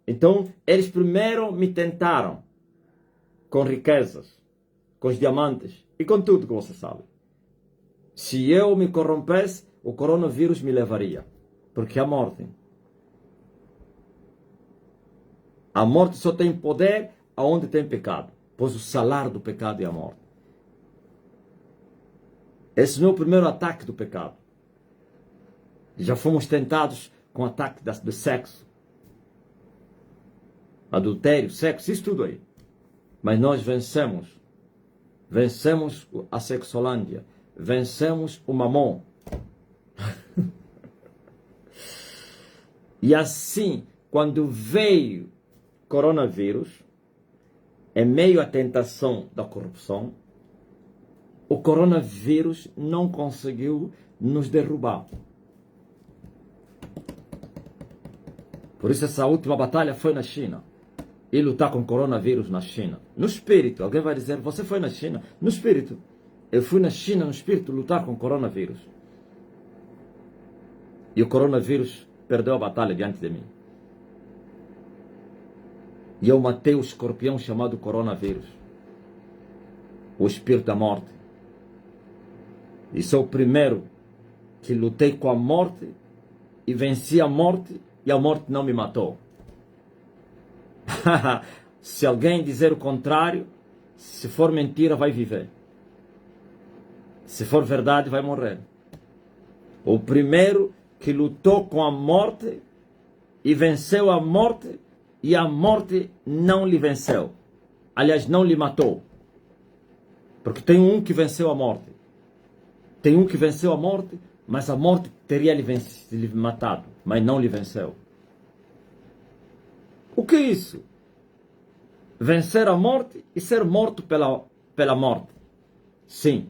Então, eles primeiro me tentaram com riquezas, com os diamantes e com tudo que você sabe. Se eu me corrompesse, o coronavírus me levaria. Porque a morte só tem poder aonde tem pecado. Pois o salário do pecado é a morte. Esse não é o primeiro ataque do pecado. Já fomos tentados com o ataque do sexo. Adultério, sexo, isso tudo aí. Mas nós vencemos. Vencemos a sexolândia. Vencemos o mamon. E assim, quando veio coronavírus, em meio à tentação da corrupção, o coronavírus não conseguiu nos derrubar. Por isso essa última batalha foi na China. E lutar com o coronavírus na China. No espírito. Alguém vai dizer, você foi na China? No espírito. Eu fui na China no espírito lutar com o coronavírus. E o coronavírus perdeu a batalha diante de mim. E eu matei o escorpião chamado coronavírus. O espírito da morte. E sou o primeiro que lutei com a morte e venci a morte e a morte não me matou. Se alguém dizer o contrário, se for mentira, vai viver. Se for verdade, vai morrer. O primeiro que lutou com a morte e venceu a morte e a morte não lhe venceu. Aliás, não lhe matou. Porque tem um que venceu a morte. Tem um que venceu a morte, mas a morte teria lhe matado, mas não lhe venceu. O que é isso? Vencer a morte e ser morto pela morte. Sim,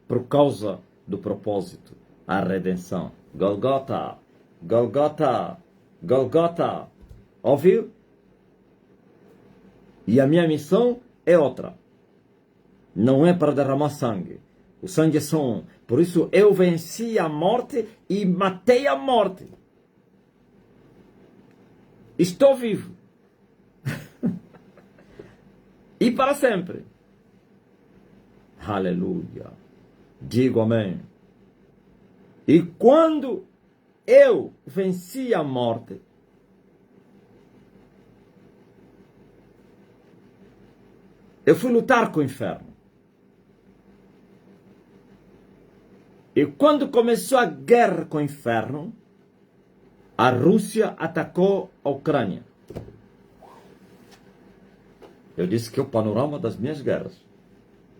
por causa do propósito, a redenção. Golgota, Golgota, Golgota. Ouviu? E a minha missão é outra. Não é para derramar sangue. O sangue é só um. Por isso eu venci a morte e matei a morte. Estou vivo. E para sempre. Aleluia. Digo amém. E quando eu venci a morte, eu fui lutar com o inferno. E quando começou a guerra com o inferno, a Rússia atacou a Ucrânia. Eu disse que é o panorama das minhas guerras.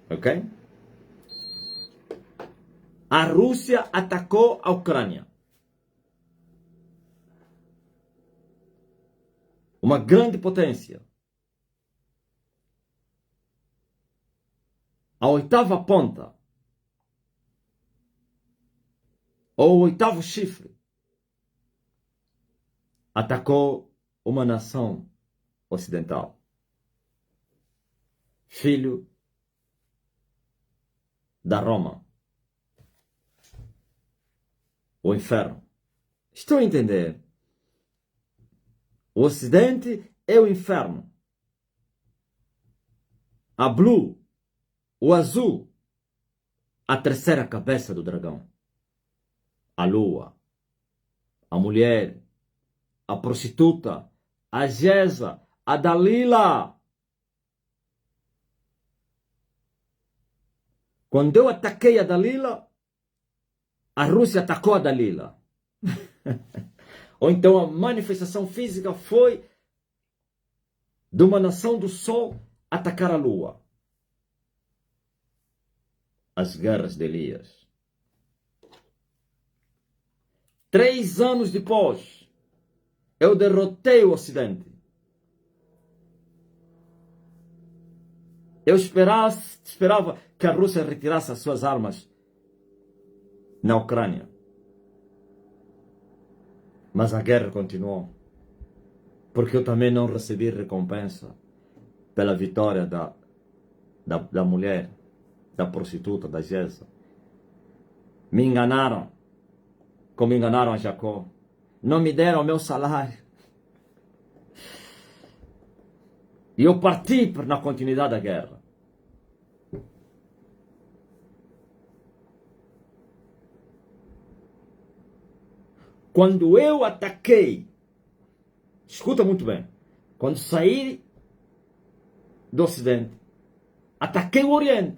Ok? A Rússia atacou a Ucrânia. Uma grande potência. A oitava ponta. Ou o oitavo chifre. Atacou uma nação ocidental. Filho da Roma. O inferno. Estão a entender? O ocidente é o inferno. A blue, o azul, a terceira cabeça do dragão. A lua, a mulher, a prostituta, a Gesa, a Dalila. Quando eu ataquei a Dalila, a Rússia atacou a Dalila. Ou então a manifestação física foi de uma nação do sol atacar a lua. As guerras de Elias. 3 anos depois, eu derrotei o Ocidente. Eu esperava que a Rússia retirasse as suas armas na Ucrânia. Mas a guerra continuou. Porque eu também não recebi recompensa pela vitória da mulher, da prostituta, da Jessa. Me enganaram, como enganaram a Jacó. Não me deram o meu salário. E eu parti na continuidade da guerra. Quando eu ataquei, escuta muito bem, quando saí do Ocidente, ataquei o Oriente,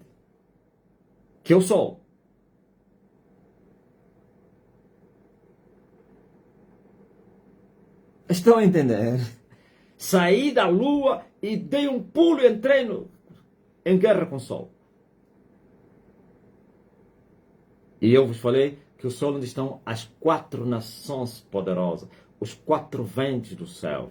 que é o Sol. Estão a entender? Saí da Lua e dei um pulo e entrei em guerra com o Sol. E eu vos falei que o Sol onde estão as 4 nações poderosas, os 4 ventos do céu.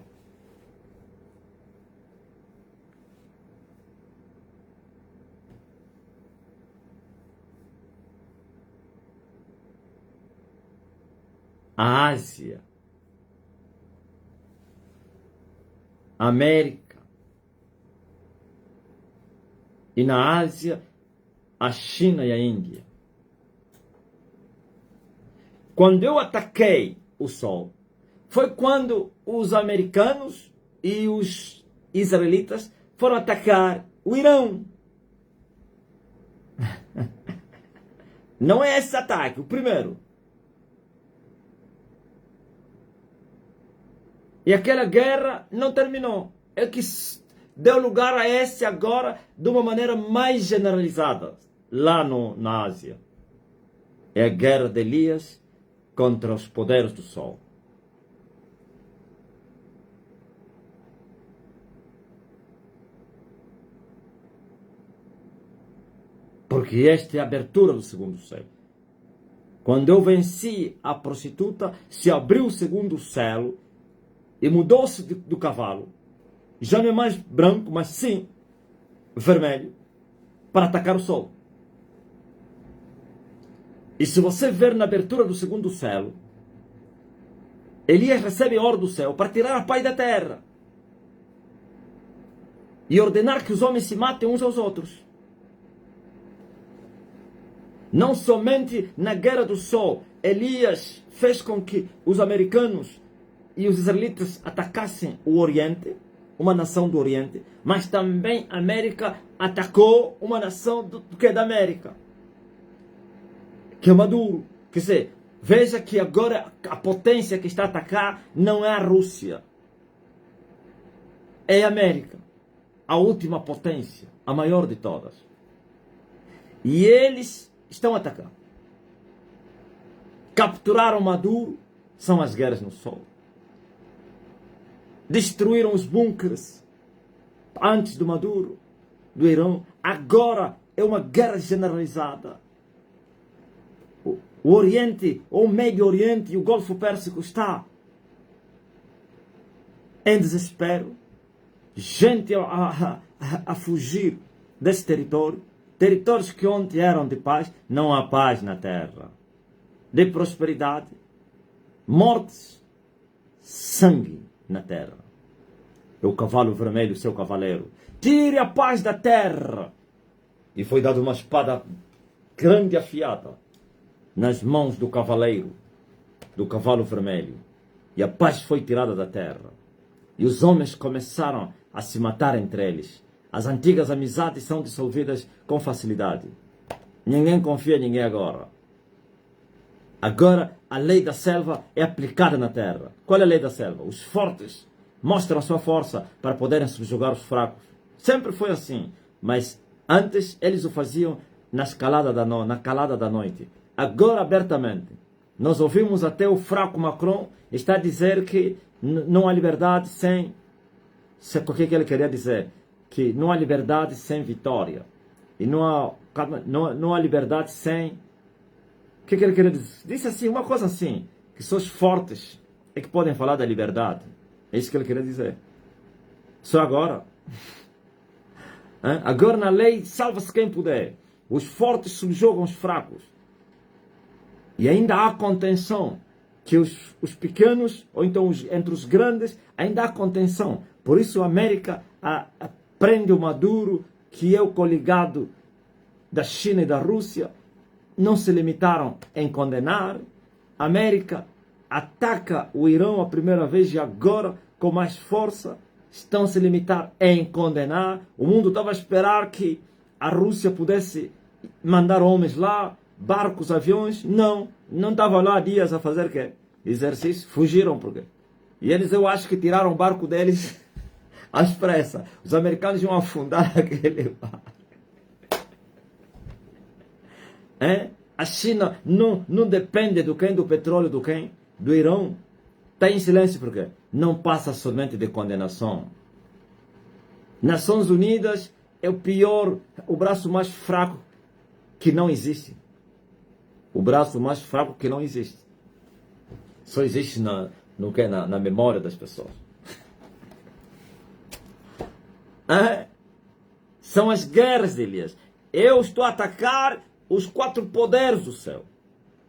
A Ásia, a América, e na Ásia, a China e a Índia. Quando eu ataquei o Sol, foi quando os americanos e os israelitas foram atacar o Irão. Não é esse ataque, o primeiro. E aquela guerra não terminou. É que deu lugar a esse agora de uma maneira mais generalizada, lá na Ásia. É a guerra de Elias contra os poderes do Sol. Porque esta é a abertura do segundo céu. Quando eu venci a prostituta, se abriu o segundo céu e mudou-se do cavalo. Já não é mais branco, mas sim vermelho, para atacar o Sol. E se você ver na abertura do segundo céu, Elias recebe ordem do céu para tirar a paz da terra e ordenar que os homens se matem uns aos outros. Não somente na guerra do Sol, Elias fez com que os americanos e os israelitas atacassem o Oriente, uma nação do Oriente, mas também a América atacou uma nação que é da América, que é Maduro. Quer dizer, veja que agora a potência que está a atacar não é a Rússia, é a América, a última potência, a maior de todas. E eles estão atacando. Capturaram Maduro, são as guerras no Sol. Destruíram os bunkers antes do Maduro, do Irão. Agora é uma guerra generalizada. O Oriente, ou o Médio Oriente e o Golfo Pérsico está em desespero. Gente a fugir desse território. Territórios que ontem eram de paz. Não há paz na terra. De prosperidade. Mortes. Sangue na terra. É o cavalo vermelho, seu cavaleiro. Tire a paz da terra. E foi dada uma espada grande e afiada nas mãos do cavaleiro, do cavalo vermelho. E a paz foi tirada da terra. E os homens começaram a se matar entre eles. As antigas amizades são dissolvidas com facilidade. Ninguém confia em ninguém agora. Agora a lei da selva é aplicada na terra. Qual é a lei da selva? Os fortes mostram a sua força para poderem subjugar os fracos. Sempre foi assim. Mas antes eles o faziam na calada da noite. Agora abertamente. Nós ouvimos até o fraco Macron está a dizer que não há liberdade sem... O que ele queria dizer? Que não há liberdade sem vitória. E não há liberdade sem... O que ele queria dizer? Disse assim, uma coisa assim, que só os fortes é que podem falar da liberdade. É isso que ele queria dizer. Só agora. Agora na lei, salva-se quem puder. Os fortes subjugam os fracos. E ainda há contenção. Que os pequenos, ou então entre os grandes, ainda há contenção. Por isso a América prende o Maduro, que eu, coligado da China e da Rússia, não se limitaram em condenar. A América ataca o Irão a primeira vez e agora, com mais força, estão se limitar em condenar. O mundo estava a esperar que a Rússia pudesse mandar homens lá, barcos, aviões. Não estavam lá há dias a fazer o quê? Exercício. Fugiram por quê? E eles, eu acho que tiraram o barco deles às pressas. Os americanos iam afundar aquele barco. A China não depende do quem? Do petróleo do quem? Do Irão. Está em silêncio por quê? Não passa somente de condenação. Nações Unidas é o pior, o braço mais fraco que não existe. O braço mais fraco que não existe. Só existe na memória das pessoas. São as guerras de Elias. Eu estou a atacar os 4 poderes do céu.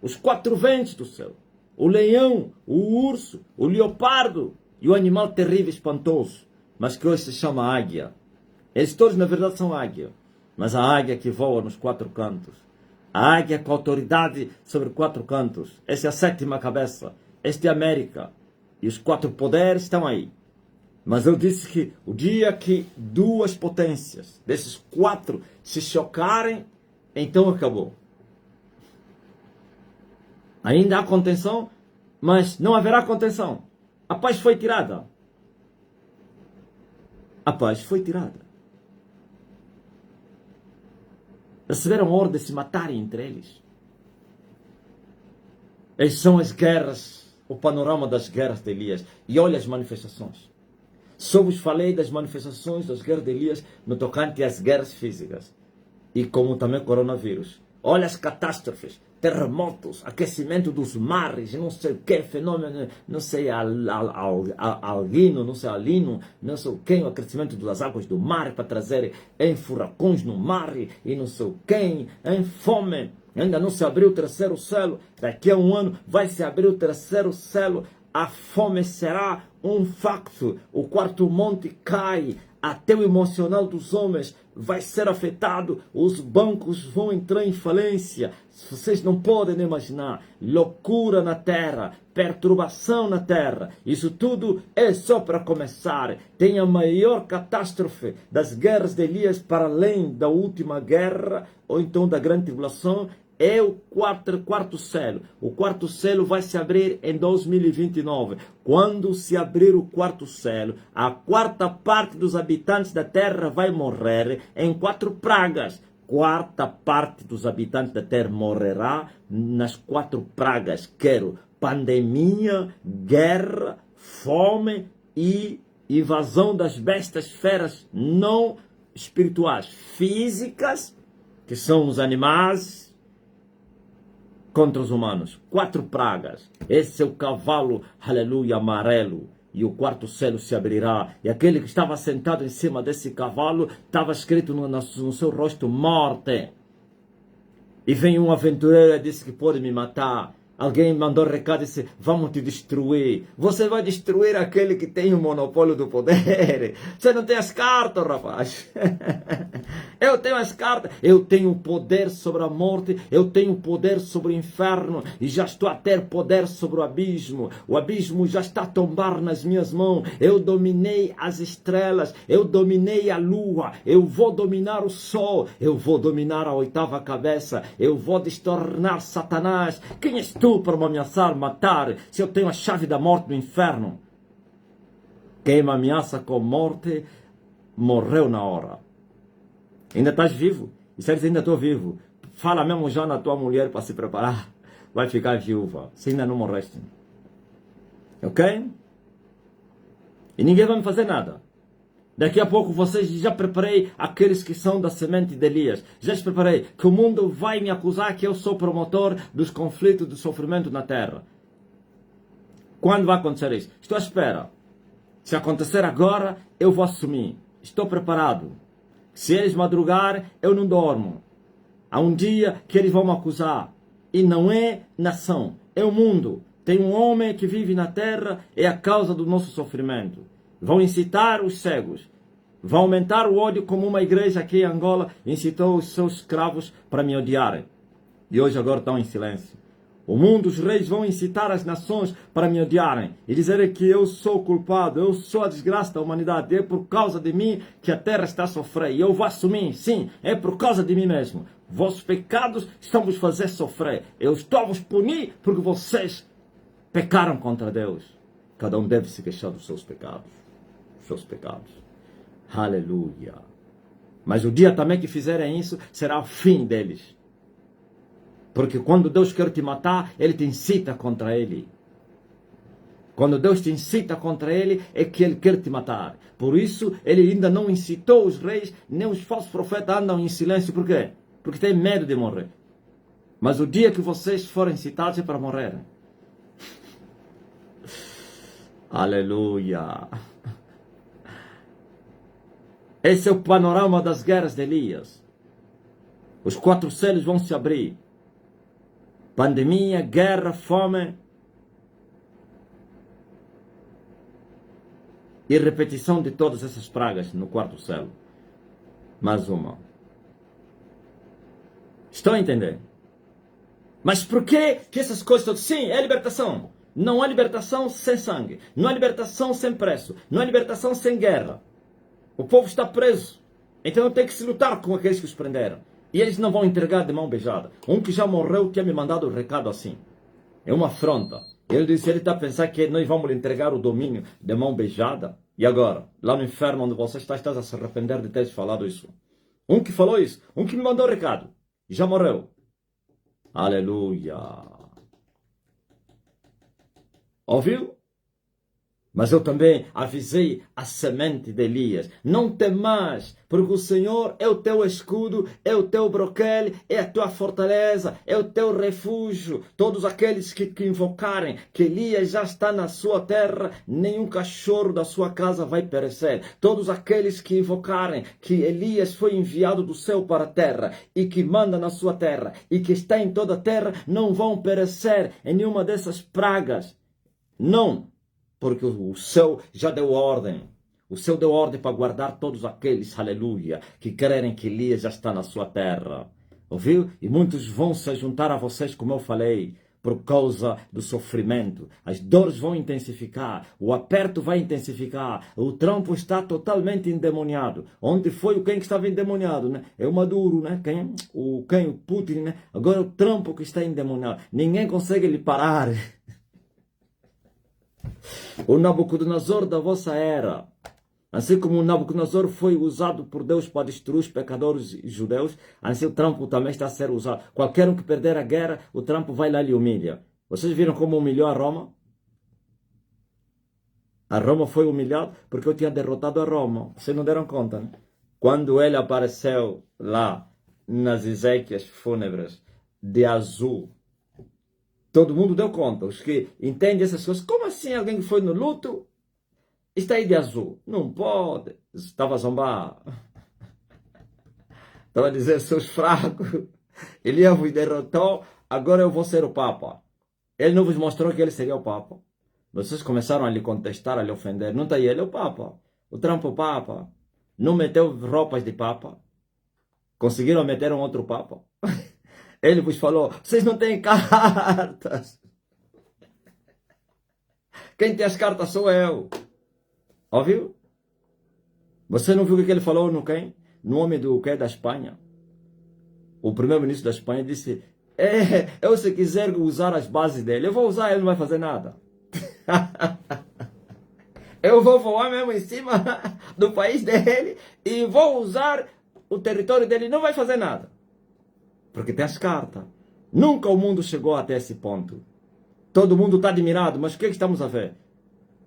Os 4 ventos do céu. O leão, o urso, o leopardo e o animal terrível, espantoso, mas que hoje se chama águia. Eles todos, na verdade, são águia. Mas a águia que voa nos 4 cantos. A águia com autoridade sobre 4 cantos. Essa é a 7ª cabeça. Esta é a América. E os 4 poderes estão aí. Mas eu disse que o dia que 2 potências desses 4 se chocarem, então acabou. Ainda há contenção, mas não haverá contenção. A paz foi tirada. A paz foi tirada. Receberam ordem de se matarem entre eles. Essas são as guerras, o panorama das guerras de Elias. E olha as manifestações. Só vos falei das manifestações das guerras de Elias no tocante às guerras físicas. E como também coronavírus. Olha as catástrofes, terremotos, aquecimento dos mares, não sei o que, fenômeno, não sei, alino, não sei, alino, não sei o que, o aquecimento das águas do mar para trazer em furacões no mar e não sei o que, em fome. Ainda não se abriu o 3º selo, daqui a 1 ano vai se abrir o 3º selo. A fome será um facto, o 4º monte cai, até o emocional dos homens vai ser afetado, os bancos vão entrar em falência, vocês não podem imaginar, loucura na terra, perturbação na terra, isso tudo é só para começar. Tem a maior catástrofe das guerras de Elias para além da última guerra, ou então da grande tribulação, é o 4º selo. O 4º selo vai se abrir em 2029. Quando se abrir o 4º selo, a 4ª parte dos habitantes da terra vai morrer em 4 pragas. 4ª parte dos habitantes da terra morrerá nas 4 pragas. Quero pandemia, guerra, fome e invasão das bestas feras não espirituais, físicas, que são os animais, contra os humanos. 4 pragas. Esse é o cavalo, aleluia, amarelo. E o 4º selo se abrirá. E aquele que estava sentado em cima desse cavalo, estava escrito no seu rosto, morte. E vem um aventureiro e disse que pode me matar. Alguém mandou recado e disse, vamos te destruir. Você vai destruir aquele que tem o monopólio do poder. Você não tem as cartas, rapaz. Eu tenho as cartas. Eu tenho poder sobre a morte. Eu tenho poder sobre o inferno. E já estou a ter poder sobre o abismo. O abismo já está a tombar nas minhas mãos. Eu dominei as estrelas. Eu dominei a lua. Eu vou dominar o sol. Eu vou dominar a 8ª cabeça. Eu vou destornar Satanás. Quem és tu para me ameaçar, matar, se eu tenho a chave da morte do inferno? Quem me ameaça com morte, morreu na hora. Ainda estás vivo? E se ainda estou vivo, fala mesmo já na tua mulher para se preparar. Vai ficar viúva, se ainda não morreste. Ok? E ninguém vai me fazer nada. Daqui a pouco vocês, já preparei aqueles que são da semente de Elias. Já os preparei que o mundo vai me acusar que eu sou promotor dos conflitos, do sofrimento na terra. Quando vai acontecer isso? Estou à espera. Se acontecer agora, eu vou assumir. Estou preparado. Se eles madrugarem, eu não dormo. Há um dia que eles vão me acusar. E não é nação, é o mundo. Tem um homem que vive na terra, é a causa do nosso sofrimento. Vão incitar os cegos. Vai aumentar o ódio como uma igreja aqui em Angola incitou os seus escravos para me odiarem. E hoje agora estão em silêncio. O mundo, os reis vão incitar as nações para me odiarem e dizerem que eu sou o culpado, eu sou a desgraça da humanidade, é por causa de mim que a terra está a sofrer. E eu vou assumir, sim, é por causa de mim mesmo. Vossos pecados estão vos fazer sofrer. Eu estou a vos punir porque vocês pecaram contra Deus. Cada um deve se queixar dos seus pecados. Dos seus pecados. Aleluia. Mas o dia também que fizerem isso será o fim deles. Porque quando Deus quer te matar, Ele te incita contra Ele. Quando Deus te incita contra Ele, é que Ele quer te matar. Por isso, Ele ainda não incitou os reis, nem os falsos profetas andam em silêncio. Por quê? Porque tem medo de morrer. Mas o dia que vocês forem citados é para morrer. Aleluia. Esse é o panorama das guerras de Elias. Os 4 selos vão se abrir. Pandemia, guerra, fome e repetição de todas essas pragas no 4º selo. Mais uma. Estão a entender? Mas por que essas coisas todas? Sim, é libertação. Não há libertação sem sangue. Não há libertação sem preço. Não há libertação sem guerra. O povo está preso. Então tem que se lutar com aqueles que os prenderam. E eles não vão entregar de mão beijada. Um que já morreu tinha me mandado um recado assim. É uma afronta. Ele disse, ele está a pensar que nós vamos lhe entregar o domínio de mão beijada. E agora? Lá no inferno onde você está, estás a se arrepender de teres falado isso. Um que falou isso. Um que me mandou o recado. Já morreu. Aleluia. Ouviu? Mas eu também avisei a semente de Elias. Não temas, porque o Senhor é o teu escudo, é o teu broquel, é a tua fortaleza, é o teu refúgio. Todos aqueles que invocarem que Elias já está na sua terra, nenhum cachorro da sua casa vai perecer. Todos aqueles que invocarem que Elias foi enviado do céu para a terra e que manda na sua terra e que está em toda a terra, não vão perecer em nenhuma dessas pragas. Não. Porque o céu já deu ordem. O céu deu ordem para guardar todos aqueles, aleluia, que querem que Elias já está na sua terra. Ouviu? E muitos vão se juntar a vocês, como eu falei, por causa do sofrimento. As dores vão intensificar. O aperto vai intensificar. O Trump está totalmente endemoniado. Ontem foi o quem que estava endemoniado, né? É o Maduro, né? O Putin, né? Agora é o Trump que está endemoniado. Ninguém consegue lhe parar. O Nabucodonosor da vossa era, assim como o Nabucodonosor foi usado por Deus para destruir os pecadores judeus, assim o Trump também está a ser usado. Qualquer um que perder a guerra, o Trump vai lá e lhe humilha. Vocês viram como humilhou a Roma? A Roma foi humilhada porque eu tinha derrotado a Roma. Vocês não deram conta, né? Quando ele apareceu lá nas exéquias fúnebres de azul, todo mundo deu conta. Os que entendem essas coisas. Como assim alguém que foi no luto está aí de azul? Não pode. Estava a zombar. Estava a dizer, seus fracos. Ele vos derrotou. Agora eu vou ser o Papa. Ele não vos mostrou que ele seria o Papa. Vocês começaram a lhe contestar, a lhe ofender. Não está aí, ele é o Papa. O Trump é o Papa. Não meteu roupas de Papa. Conseguiram meter um outro Papa. Ele vos falou, vocês não têm cartas. Quem tem as cartas sou eu. Ouviu? Você não viu o que ele falou no quem? No homem do que da Espanha? O primeiro-ministro da Espanha disse, eu se quiser usar as bases dele, eu vou usar, ele não vai fazer nada. Eu vou voar mesmo em cima do país dele e vou usar o território dele, não vai fazer nada. Porque tem as cartas. Nunca o mundo chegou até esse ponto. Todo mundo está admirado, mas o que estamos a ver?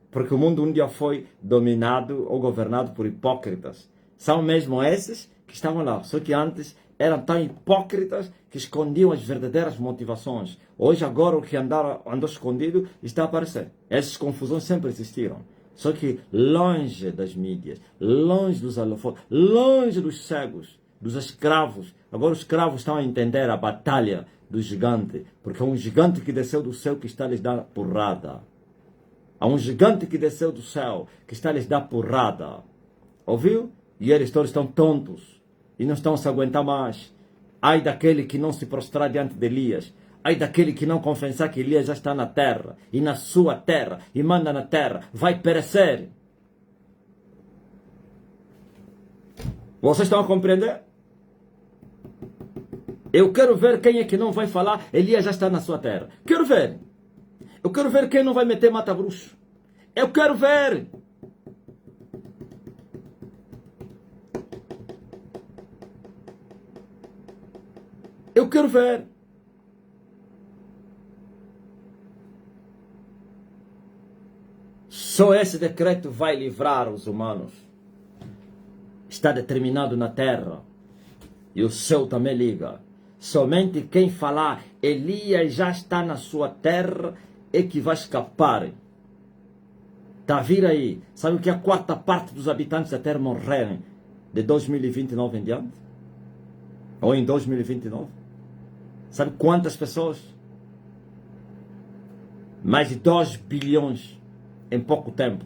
Porque o mundo um dia foi dominado ou governado por hipócritas. São mesmo esses que estavam lá. Só que antes eram tão hipócritas que escondiam as verdadeiras motivações. Hoje, agora, o que andou escondido está a aparecer. Essas confusões sempre existiram. Só que longe das mídias, longe dos holofotes, longe dos cegos, dos escravos. Agora os escravos estão a entender a batalha do gigante, porque é um gigante que desceu do céu que está a lhes dar porrada. Há um gigante que desceu do céu que está a lhes dar porrada. Ouviu? E eles todos estão tontos e não estão a se aguentar mais. Ai daquele que não se prostrar diante de Elias. Ai daquele que não confessar que Elias já está na terra e na sua terra e manda na terra. Vai perecer. Vocês estão a compreender? Eu quero ver quem é que não vai falar Elias já está na sua terra. Quero ver. Eu quero ver quem não vai meter mata-bruxo. Eu quero ver. Eu quero ver. Só esse decreto vai livrar os humanos. Está determinado na terra. E o céu também liga. Somente quem falar Elias já está na sua terra é que vai escapar. Está a vir aí. Sabe o que a quarta parte dos habitantes da terra morrerem de 2029 em diante? Ou em 2029? Sabe quantas pessoas? Mais de 2 bilhões em pouco tempo.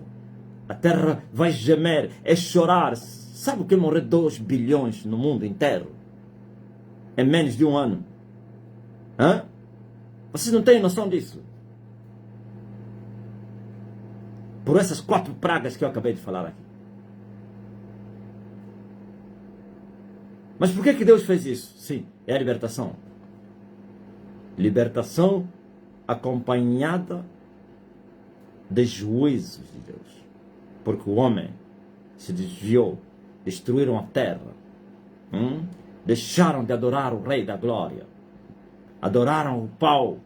A terra vai gemer, é chorar. Sabe o que é morrer 2 bilhões no mundo inteiro? Em menos de um ano. Hã? Vocês não têm noção disso? Por essas 4 pragas que eu acabei de falar aqui. Mas por que Deus fez isso? Sim, é a libertação. Libertação acompanhada de juízos de Deus. Porque o homem se desviou, destruíram a terra. Deixaram de adorar o Rei da Glória. Adoraram o pau.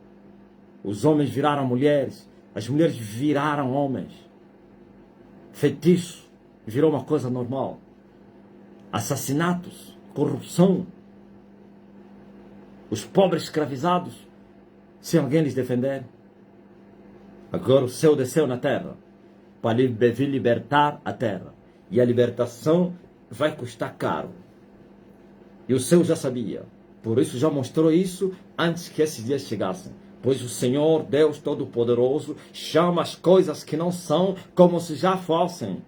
Os homens viraram mulheres. As mulheres viraram homens. Feitiço virou uma coisa normal. Assassinatos, corrupção. Os pobres escravizados, sem alguém lhes defender. Agora o céu desceu na terra para libertar a terra. E a libertação vai custar caro. E o céu já sabia. Por isso já mostrou isso antes que esses dias chegassem. Pois o Senhor, Deus Todo-Poderoso, chama as coisas que não são como se já fossem.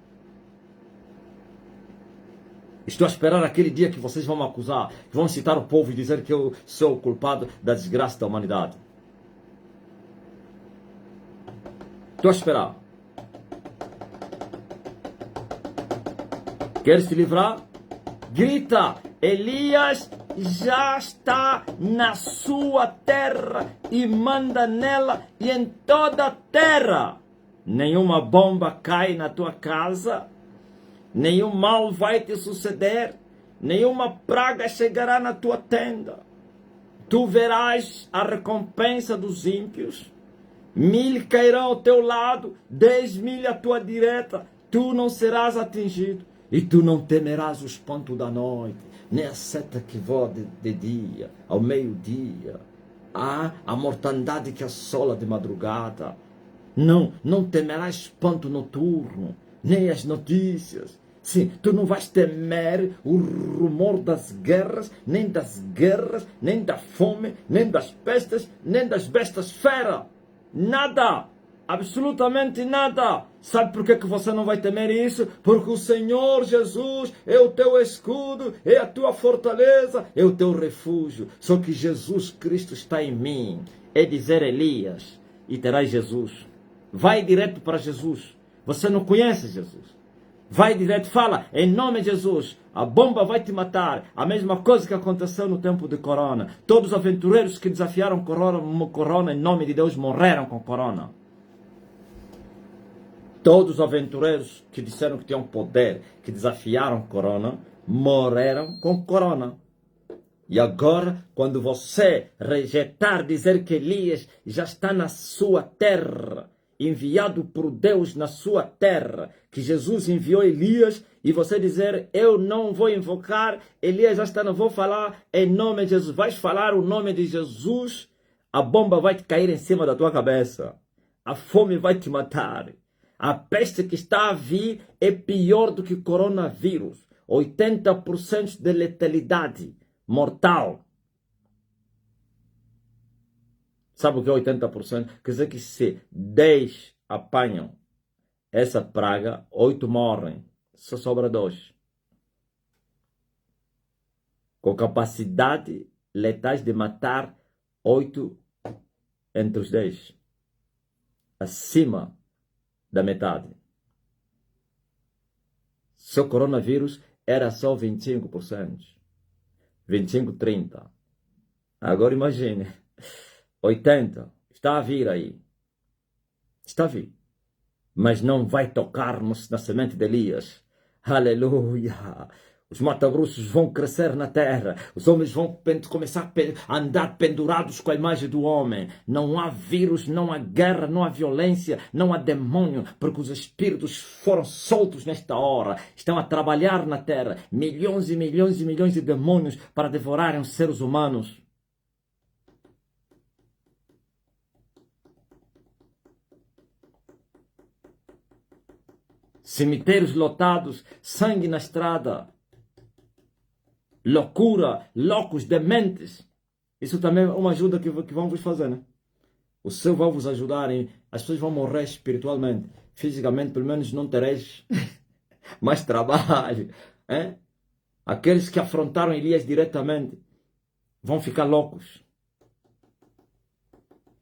Estou a esperar aquele dia que vocês vão me acusar, que vão citar o povo e dizer que eu sou o culpado da desgraça da humanidade. Estou a esperar. Queres te livrar? Grita! Elias já está na sua terra e manda nela e em toda a terra. Nenhuma bomba cai na tua casa, nenhum mal vai te suceder, nenhuma praga chegará na tua tenda. Tu verás a recompensa dos ímpios, 1000 cairão ao teu lado, 10.000 à tua direita, tu não serás atingido. E tu não temerás o espanto da noite, nem a seta que voa de dia, ao meio-dia, a mortandade que assola de madrugada. Não temerás espanto noturno, nem as notícias. Sim, tu não vais temer o rumor das guerras, nem da fome, nem das pestes, nem das bestas feras. Nada! Absolutamente nada. Sabe por que você não vai temer isso? Porque o Senhor Jesus é o teu escudo, é a tua fortaleza, é o teu refúgio. Só que Jesus Cristo está em mim. É dizer Elias e terás Jesus. Vai direto para Jesus. Você não conhece Jesus. Vai direto, fala em nome de Jesus. A bomba vai te matar. A mesma coisa que aconteceu no tempo de Corona. Todos os aventureiros que desafiaram Corona em nome de Deus morreram com Corona. Todos os aventureiros que disseram que tinham poder, que desafiaram Corona, morreram com Corona. E agora, quando você rejeitar, dizer que Elias já está na sua terra, enviado por Deus na sua terra, que Jesus enviou Elias, e você dizer, eu não vou invocar, Elias já está, não vou falar em nome de Jesus. Vais falar o nome de Jesus, a bomba vai te cair em cima da tua cabeça. A fome vai te matar. A peste que está a vir é pior do que o coronavírus. 80% de letalidade mortal. Sabe o que é 80%? Quer dizer que se 10 apanham essa praga, 8 morrem. Só sobra 2. com capacidade letais de matar 8 entre os 10. Acima da metade. Seu coronavírus era só 25%. 25, 30. Agora imagine. 80. Está a vir aí. Está a vir. Mas não vai tocar-nos na semente de Elias. Aleluia. Os mata-bruxos vão crescer na terra. Os homens vão começar a andar pendurados com a imagem do homem. Não há vírus, não há guerra, não há violência, não há demônio, porque os espíritos foram soltos nesta hora. Estão a trabalhar na terra. Milhões e milhões e milhões de demônios para devorarem os seres humanos. Cemitérios lotados, sangue na estrada. Loucura, loucos, dementes. Isso também é uma ajuda que vão vos fazer, né? O Senhor vai vos ajudar. As pessoas vão morrer espiritualmente. Fisicamente, pelo menos, não tereis mais trabalho. Hein? Aqueles que afrontaram Elias diretamente vão ficar loucos.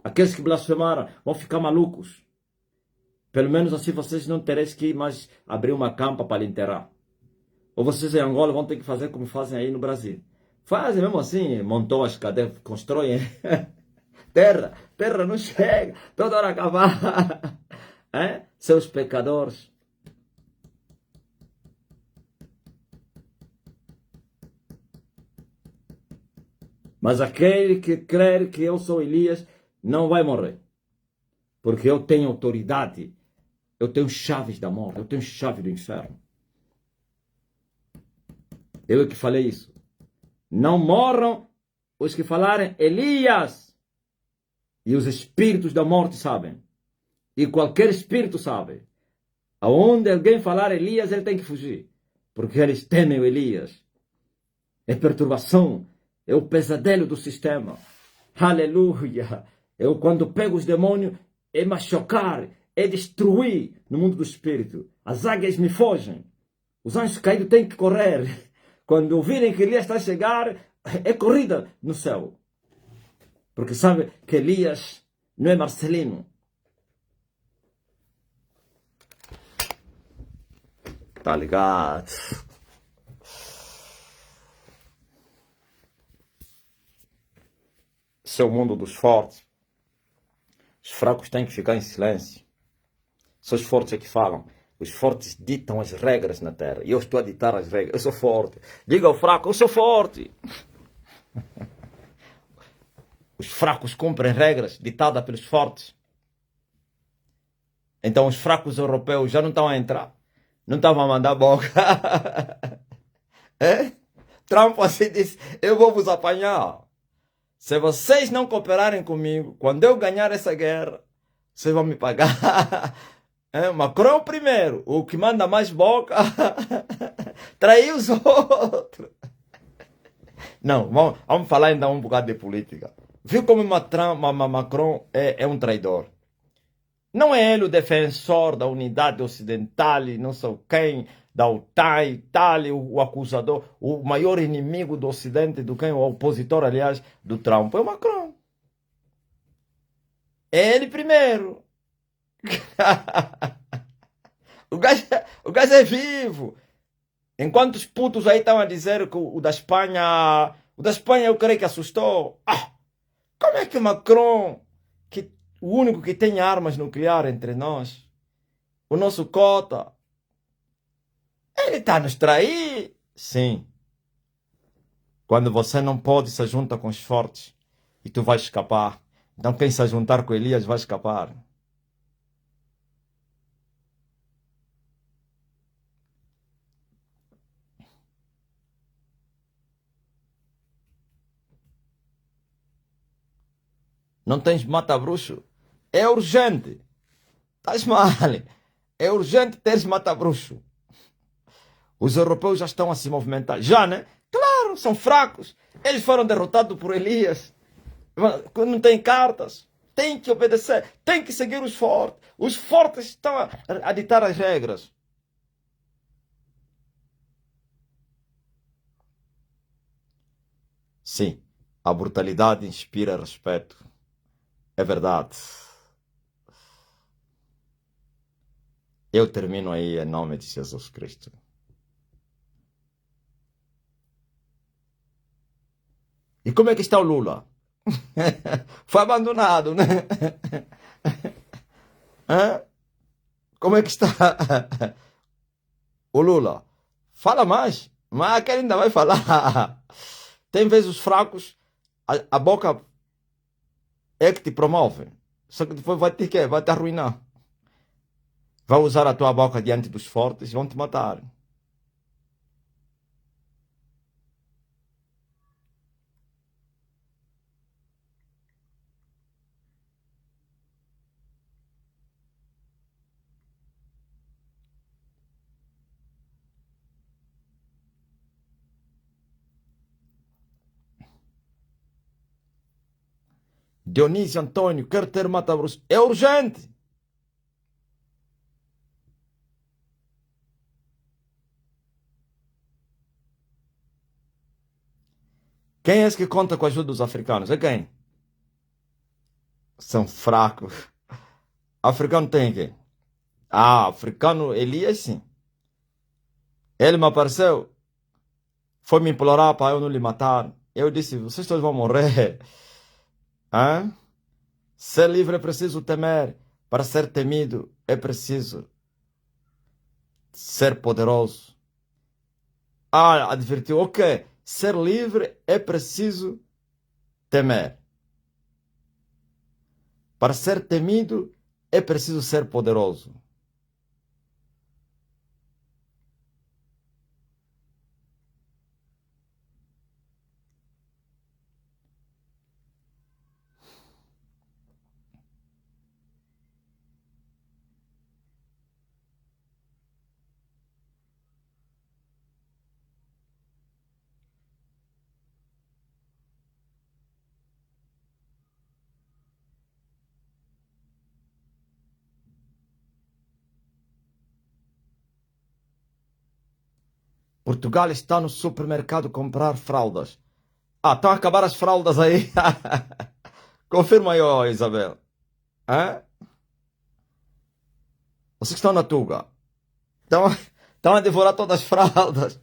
Aqueles que blasfemaram vão ficar malucos. Pelo menos assim vocês não tereis que mais abrir uma campa para lhe enterrar. Ou vocês em Angola vão ter que fazer como fazem aí no Brasil. Fazem mesmo assim, montou as cadeias, constroem. Terra não chega, toda hora acabar. Seus pecadores. Mas aquele que crer que eu sou Elias não vai morrer. Porque eu tenho autoridade. Eu tenho chaves da morte. Eu tenho chave do inferno. Eu que falei isso. Não morram os que falarem Elias. E os espíritos da morte sabem. E qualquer espírito sabe. Aonde alguém falar Elias, ele tem que fugir. Porque eles temem o Elias. É perturbação. É o pesadelo do sistema. Aleluia. Eu quando pego os demônios, é machucar, é destruir no mundo do espírito. As águias me fogem. Os anjos caídos têm que correr. Quando ouvirem que Elias está a chegar, é corrida no céu. Porque sabe que Elias não é Marcelino. Tá ligado? Esse é o mundo dos fortes. Os fracos têm que ficar em silêncio. Só os fortes é que falam. Os fortes ditam as regras na terra. E eu estou a ditar as regras. Eu sou forte. Diga ao fraco, eu sou forte. Os fracos cumprem regras ditadas pelos fortes. Então os fracos europeus já não estão a entrar. Não estavam a mandar boca. Trump assim disse, eu vou vos apanhar. Se vocês não cooperarem comigo, quando eu ganhar essa guerra, vocês vão me pagar. Macron é o primeiro, o que manda mais boca, trair os outros. Não, vamos falar ainda um bocado de política. Viu como Macron é um traidor? Não é ele o defensor da unidade ocidental e não sei quem, da OTAN e tal, o acusador, o maior inimigo do Ocidente, do quem, o opositor, aliás, do Trump, é o Macron. É ele primeiro. o gajo é vivo. Enquanto os putos aí estão a dizer que o da Espanha eu creio que assustou. Como é que Macron, que o único que tem armas nucleares entre nós, o nosso cota, ele está a nos trair? Sim. Quando você não pode se juntar com os fortes e tu vais escapar. Então quem se juntar com Elias vai escapar. Não tens mata-bruxo? É urgente. Estás mal. É urgente teres mata-bruxo. Os europeus já estão a se movimentar. Já, né? Claro, são fracos. Eles foram derrotados por Elias. Não têm cartas. Tem que obedecer. Tem que seguir os fortes. Os fortes estão a ditar as regras. Sim, a brutalidade inspira respeito. É verdade. Eu termino aí em nome de Jesus Cristo. E como é que está o Lula? Foi abandonado, né? Hã? Como é que está o Lula? Fala mais, mas aquele ainda vai falar. Tem vezes os fracos, a boca é que te promove. Só que depois vai te quê? Vai te arruinar. Vai usar a tua boca diante dos fortes e vão te matar. Dionísio Antônio, quero ter Mata Grosso. É urgente. Quem é esse que conta com a ajuda dos africanos? É quem? São fracos. Africano tem quem? Ah, africano Elias sim. Ele me apareceu, foi me implorar para eu não lhe matar. Eu disse, vocês todos vão morrer. Hã? Ser livre é preciso temer. Para ser temido é preciso ser poderoso. Ah, advertiu, ok. Ser livre é preciso temer. Para ser temido é preciso ser poderoso. Portugal está no supermercado comprar fraldas. Ah, estão a acabar as fraldas aí. Confirma aí, ó, Isabel. Hã? Vocês que estão na Tuga. Estão, estão a devorar todas as fraldas.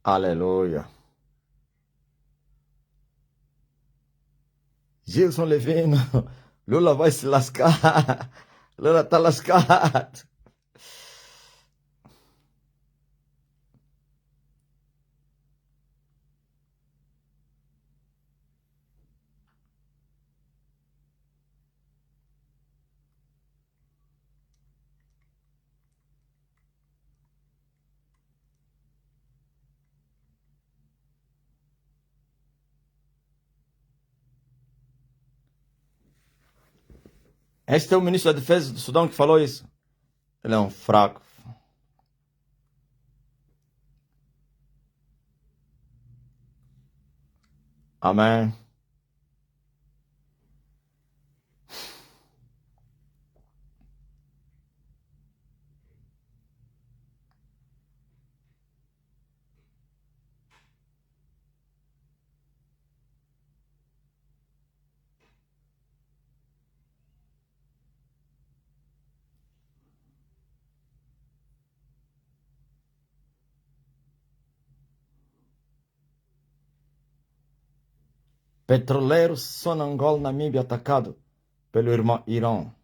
Aleluia. Gilson Levino. Lula vai se lascar. Lula tá lascado. Este é o ministro da Defesa do Sudão que falou isso. Ele é um fraco. Amém. Petroleiro Sonangol, Namíbia, atacado pelo Irão.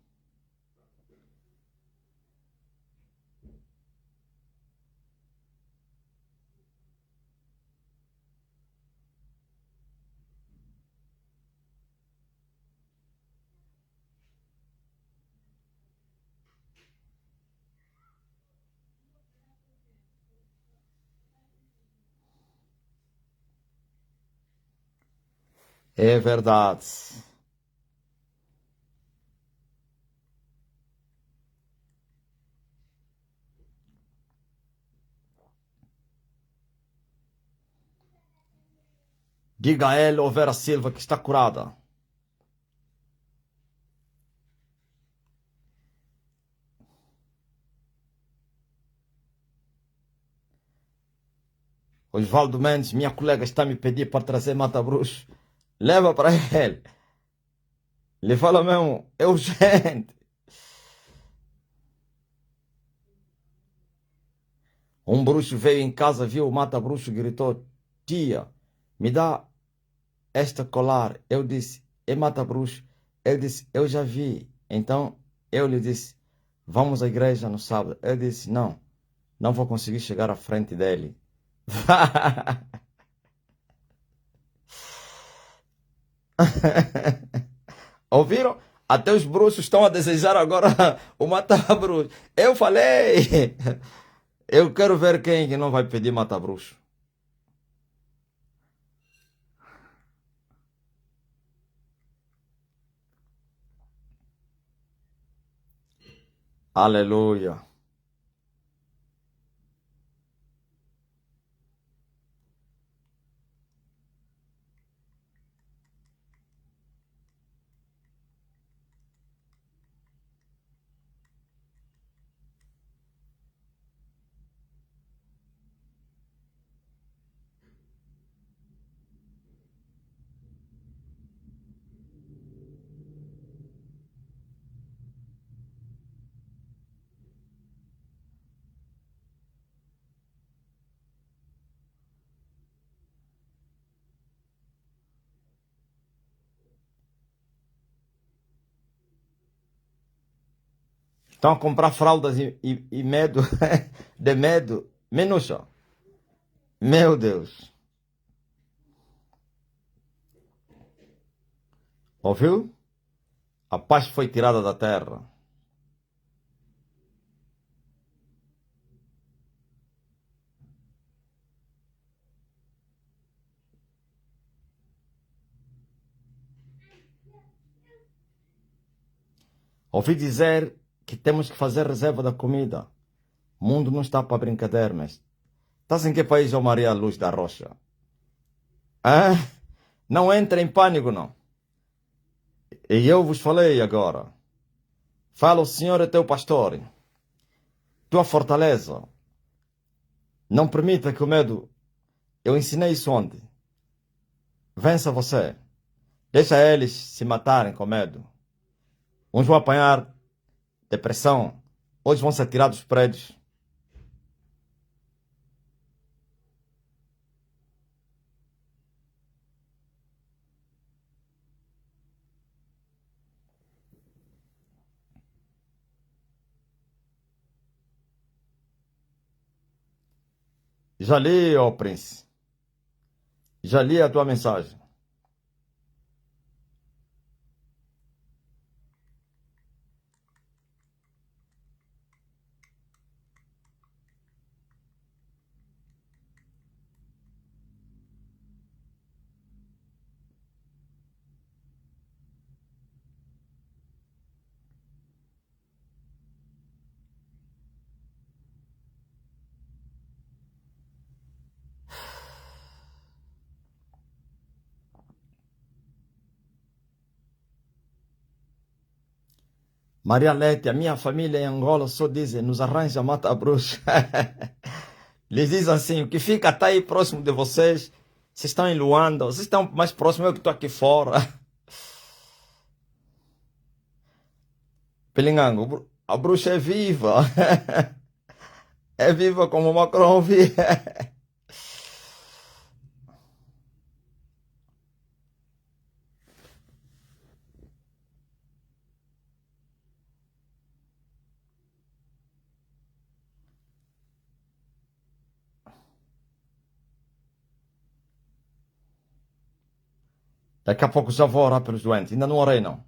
É verdade. Diga a ele, ou Vera Silva, que está curada. Osvaldo Mendes, minha colega, está me pedindo para trazer mata-bruxo. Leva para ele. Ele fala mesmo, é urgente. Um bruxo veio em casa, viu o mata-bruxo, gritou: Tia, me dá esta colar. Eu disse: É mata-bruxo. Ele disse: Eu já vi. Então eu lhe disse: Vamos à igreja no sábado. Ele disse: Não, não vou conseguir chegar à frente dele. Ouviram? Até os bruxos estão a desejar agora o mata-bruxo. Eu falei! Eu quero ver quem que não vai pedir mata-bruxo. Aleluia. Estão a comprar fraldas e medo, de medo. Minuxa. Meu Deus. Ouviu? A paz foi tirada da terra. Ouvi dizer que temos que fazer reserva da comida. O mundo não está para brincadeira, mas... Estás em que país, ô Maria Luz da Rocha? Ah, não entra em pânico, não. E eu vos falei agora. Fala, o Senhor é teu pastor. Tua fortaleza. Não permita que o medo... Eu ensinei isso ontem. Vença você. Deixa eles se matarem com medo. Uns vão apanhar depressão. Outros vão ser tirados dos prédios. Já li, ó príncipe. Já li a tua mensagem. Maria Lete, a minha família em Angola só dizem, nos arranja mata-bruxa. Lhes diz assim, o que fica até aí próximo de vocês, vocês estão em Luanda, vocês estão mais próximos, eu que estou aqui fora. Pelingango, a bruxa é viva. É viva como o Macron vive. Daqui a pouco já vou orar pelos doentes. Ainda não orei, não.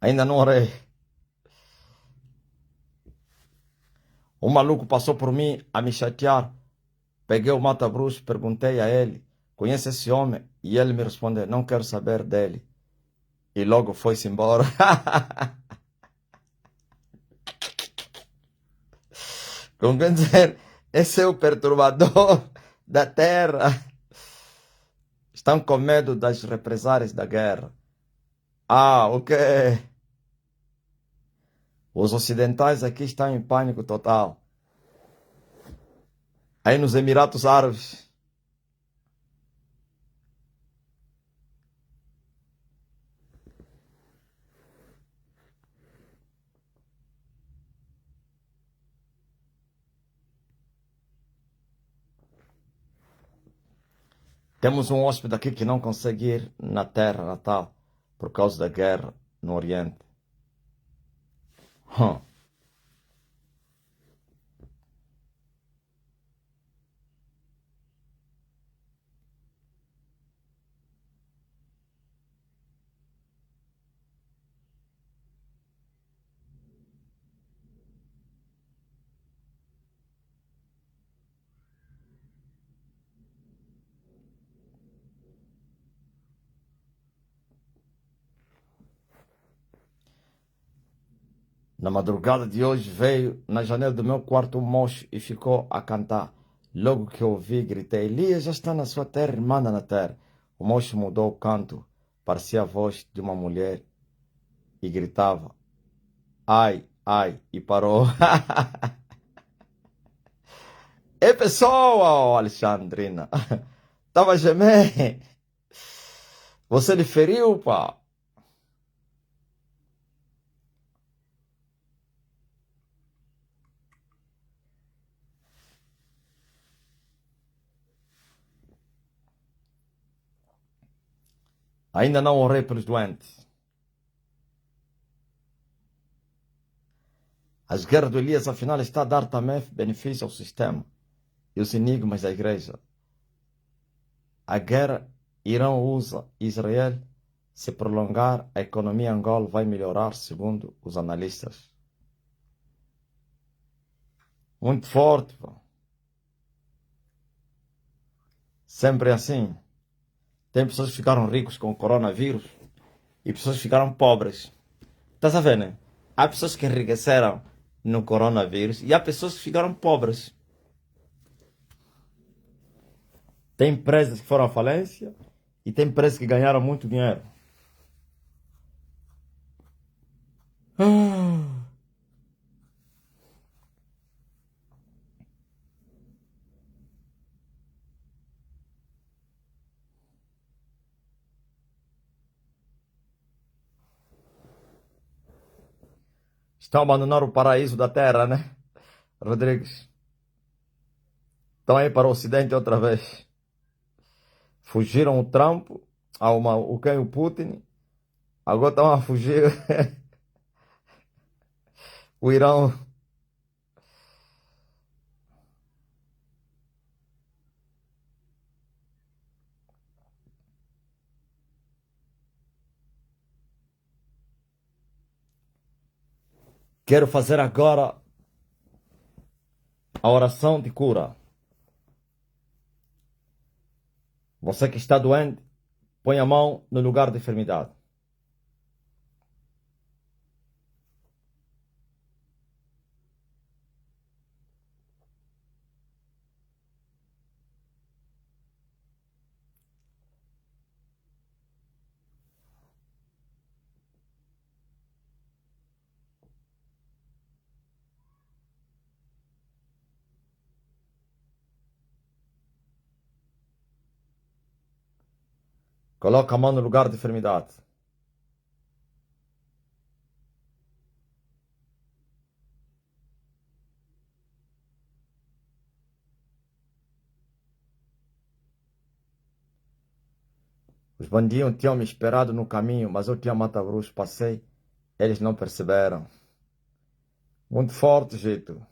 Ainda não orei. Um maluco passou por mim a me chatear. Peguei o mata-bruxo, perguntei a ele conhece esse homem? E ele me respondeu, não quero saber dele. E logo foi-se embora. Como quer dizer, esse é o perturbador da terra. Estão com medo das represárias da guerra. Ah, o que? Os ocidentais aqui estão em pânico total. Aí nos Emirados Árabes. Temos um hóspede aqui que não consegue ir na terra natal por causa da guerra no Oriente. Hum. Na madrugada de hoje veio na janela do meu quarto um moço e ficou a cantar. Logo que eu ouvi, gritei, Elias já está na sua terra, irmã na terra. O moço mudou o canto, parecia a voz de uma mulher e gritava, ai, ai, e parou. Ei, pessoal, Alexandrina, tava gemendo. Você lhe feriu, pá? Ainda não orei pelos doentes. As guerras do Elias, afinal, está a dar também benefício ao sistema e os enigmas da igreja. A guerra Irão-USA-Israel, se prolongar, a economia Angola vai melhorar, segundo os analistas. Muito forte, pô. Sempre assim. Tem pessoas que ficaram ricos com o coronavírus e pessoas que ficaram pobres. Estás a ver, né? Há pessoas que enriqueceram no coronavírus e há pessoas que ficaram pobres. Tem empresas que foram à falência e tem empresas que ganharam muito dinheiro. Estão a abandonar o paraíso da terra, né? Rodrigues. Estão aí para o ocidente outra vez. Fugiram o Trump, o quem? O Putin. Agora estão a fugir o Irão. Quero fazer agora a oração de cura. Você que está doente, põe a mão no lugar da enfermidade. Coloca a mão no lugar da enfermidade. Os bandidos tinham me esperado no caminho, mas eu tinha mata-bruxos, passei. Eles não perceberam. Muito forte, jeito.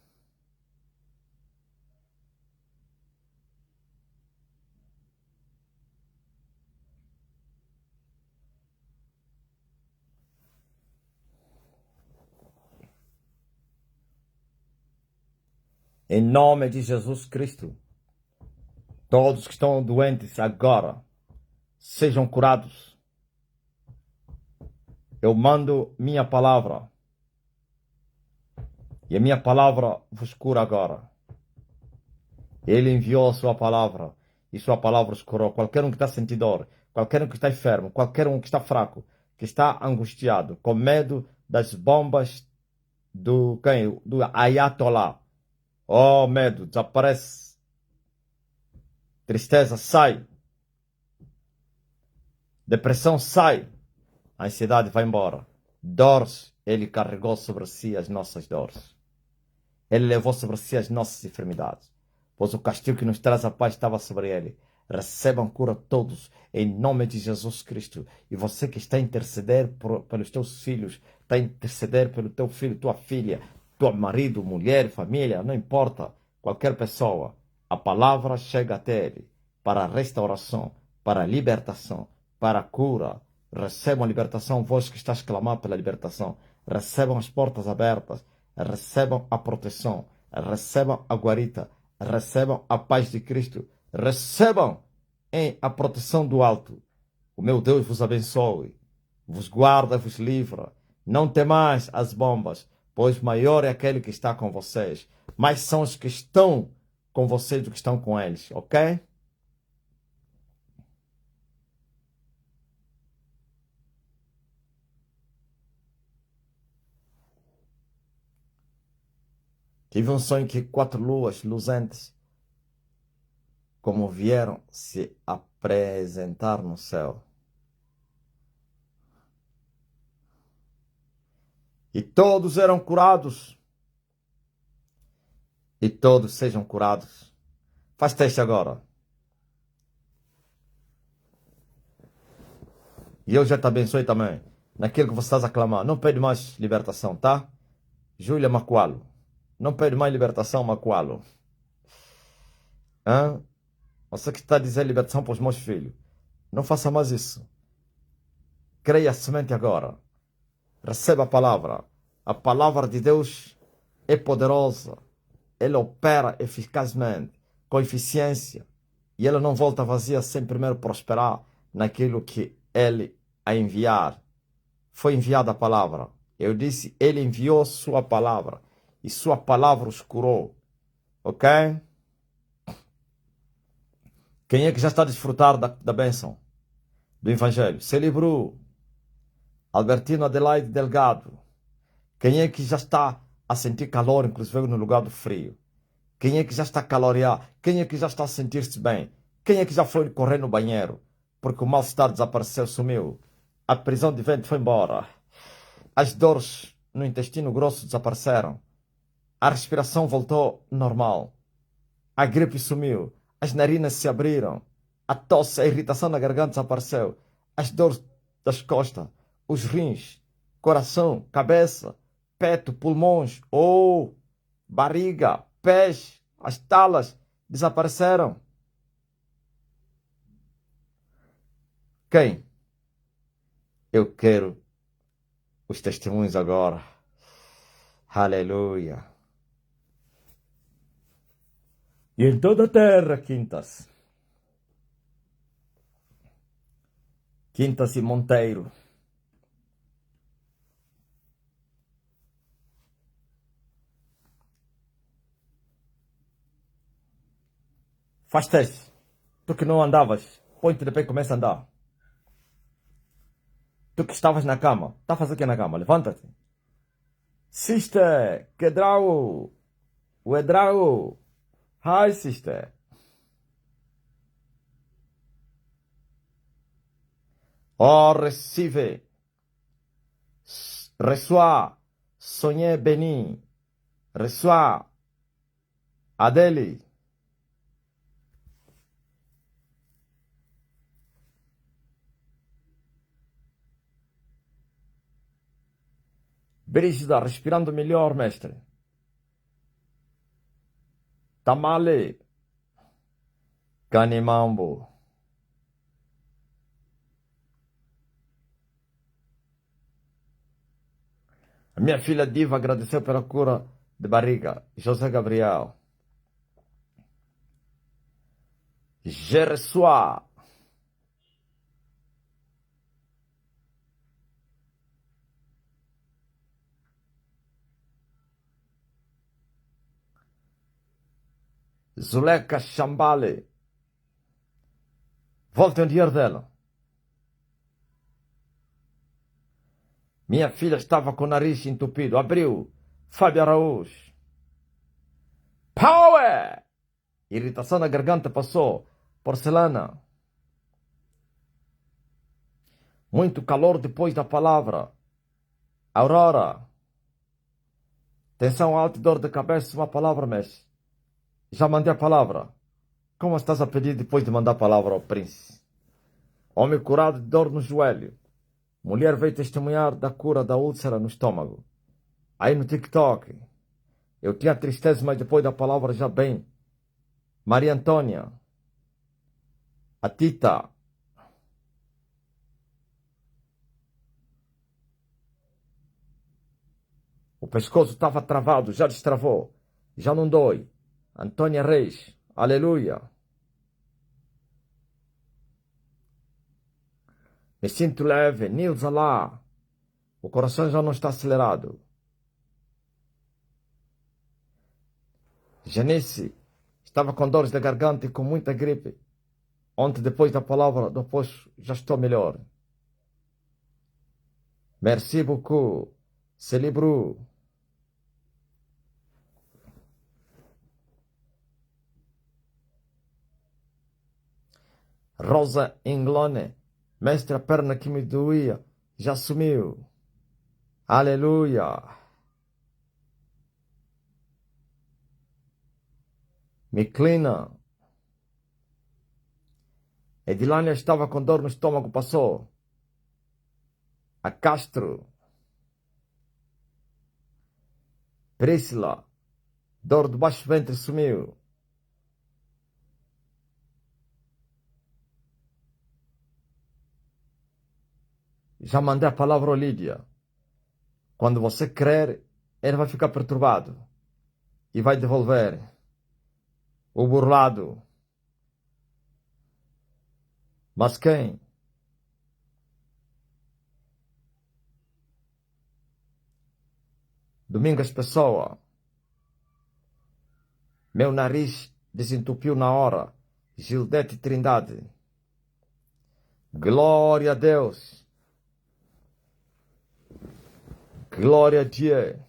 Em nome de Jesus Cristo. Todos que estão doentes agora sejam curados. Eu mando minha palavra. E a minha palavra vos cura agora. Ele enviou a sua palavra. E sua palavra vos curou. Qualquer um que está sentindo dor. Qualquer um que está enfermo. Qualquer um que está fraco. Que está angustiado. Com medo das bombas do quem? Do Ayatollah. Oh, medo. Desaparece. Tristeza sai. Depressão sai. A ansiedade vai embora. Dores. Ele carregou sobre si as nossas dores. Ele levou sobre si as nossas enfermidades. Pois o castigo que nos traz a paz estava sobre ele. Recebam cura todos, em nome de Jesus Cristo. E você que está a interceder pelos teus filhos, está a interceder pelo teu filho, tua filha, teu marido, mulher, família, não importa, qualquer pessoa, a palavra chega até ele para a restauração, para a libertação, para a cura. Recebam a libertação, vós que estás a clamar pela libertação. Recebam as portas abertas. Recebam a proteção, recebam a guarita, recebam a paz de Cristo, recebam a proteção do alto. O meu Deus vos abençoe, vos guarda, vos livra. Não temais as bombas, pois maior é aquele que está com vocês. Mais são os que estão com vocês do que estão com eles, ok? Tive um sonho que 4 luas luzentes, como vieram se apresentar no céu. E todos eram curados. E todos sejam curados. Faz teste agora. E eu já te abençoe também. Naquilo que você está a clamar. Não pede mais libertação, tá? Júlia Macualo. Não pede mais libertação, Macualo. Hã? Você que está a dizer libertação para os meus filhos. Não faça mais isso. Creia somente agora. Receba a palavra. A palavra de Deus é poderosa. Ela opera eficazmente, com eficiência. E ela não volta vazia sem primeiro prosperar naquilo que ele a enviar. Foi enviada a palavra. Eu disse, ele enviou sua palavra. E sua palavra os curou. Ok? Quem é que já está a desfrutar da bênção do Evangelho? Celebru, Albertino Adelaide Delgado. Quem é que já está a sentir calor, inclusive no lugar do frio? Quem é que já está a calorear? Quem é que já está a sentir-se bem? Quem é que já foi correr no banheiro? Porque o mal-estar desapareceu, sumiu. A prisão de vento foi embora. As dores no intestino grosso desapareceram. A respiração voltou normal. A gripe sumiu. As narinas se abriram. A tosse, a irritação na garganta desapareceu. As dores das costas, os rins, coração, cabeça, peito, pulmões, barriga, pés, as talas desapareceram. Quem? Eu quero os testemunhos agora. Aleluia. E em toda a terra, Quintas. Quintas e Monteiro. Faz teste. Tu que não andavas, põe-te de pé e começa a andar. Tu que estavas na cama, está a fazer o que na cama? Levanta-te. Sister, que drago? O drago? Hi, sister. Oh, receive. Reçois. Soyez béni. Reçois. Adélie. Brígida, respirando melhor, mestre. Tamale. Canimambo. A minha filha Diva agradeceu pela cura de barriga. José Gabriel. Je reçois. Zuleika Chambale. Voltem o dinheiro dela. Minha filha estava com o nariz entupido. Abriu. Fábio Araújo. Power! Irritação na garganta passou. Porcelana. Muito calor depois da palavra. Aurora. Tensão alta e dor de cabeça. Uma palavra, mexe. Já mandei a palavra. Como estás a pedir depois de mandar a palavra ao príncipe? Homem curado de dor no joelho. Mulher veio testemunhar da cura da úlcera no estômago. Aí no TikTok. Eu tinha tristeza, mas depois da palavra já bem. Maria Antônia. A Tita. O pescoço estava travado, já destravou. Já não dói. Antônia Reis. Aleluia. Me sinto leve. Nilza lá. O coração já não está acelerado. Janice. Estava com dores da garganta e com muita gripe. Ontem, depois da palavra do poço, já estou melhor. Merci beaucoup. Celebro. Rosa Inglone. Mestre, a perna que me doía já sumiu. Aleluia. Miclina. Edilânia estava com dor no estômago, passou. A Castro. Priscila. Dor de baixo ventre sumiu. Já mandei a palavra ao Lídia. Quando você crer, ele vai ficar perturbado. E vai devolver. O burlado. Mas quem? Domingos Pessoa. Meu nariz desentupiu na hora. Gildete Trindade. Glória a Deus. Glória a Deus.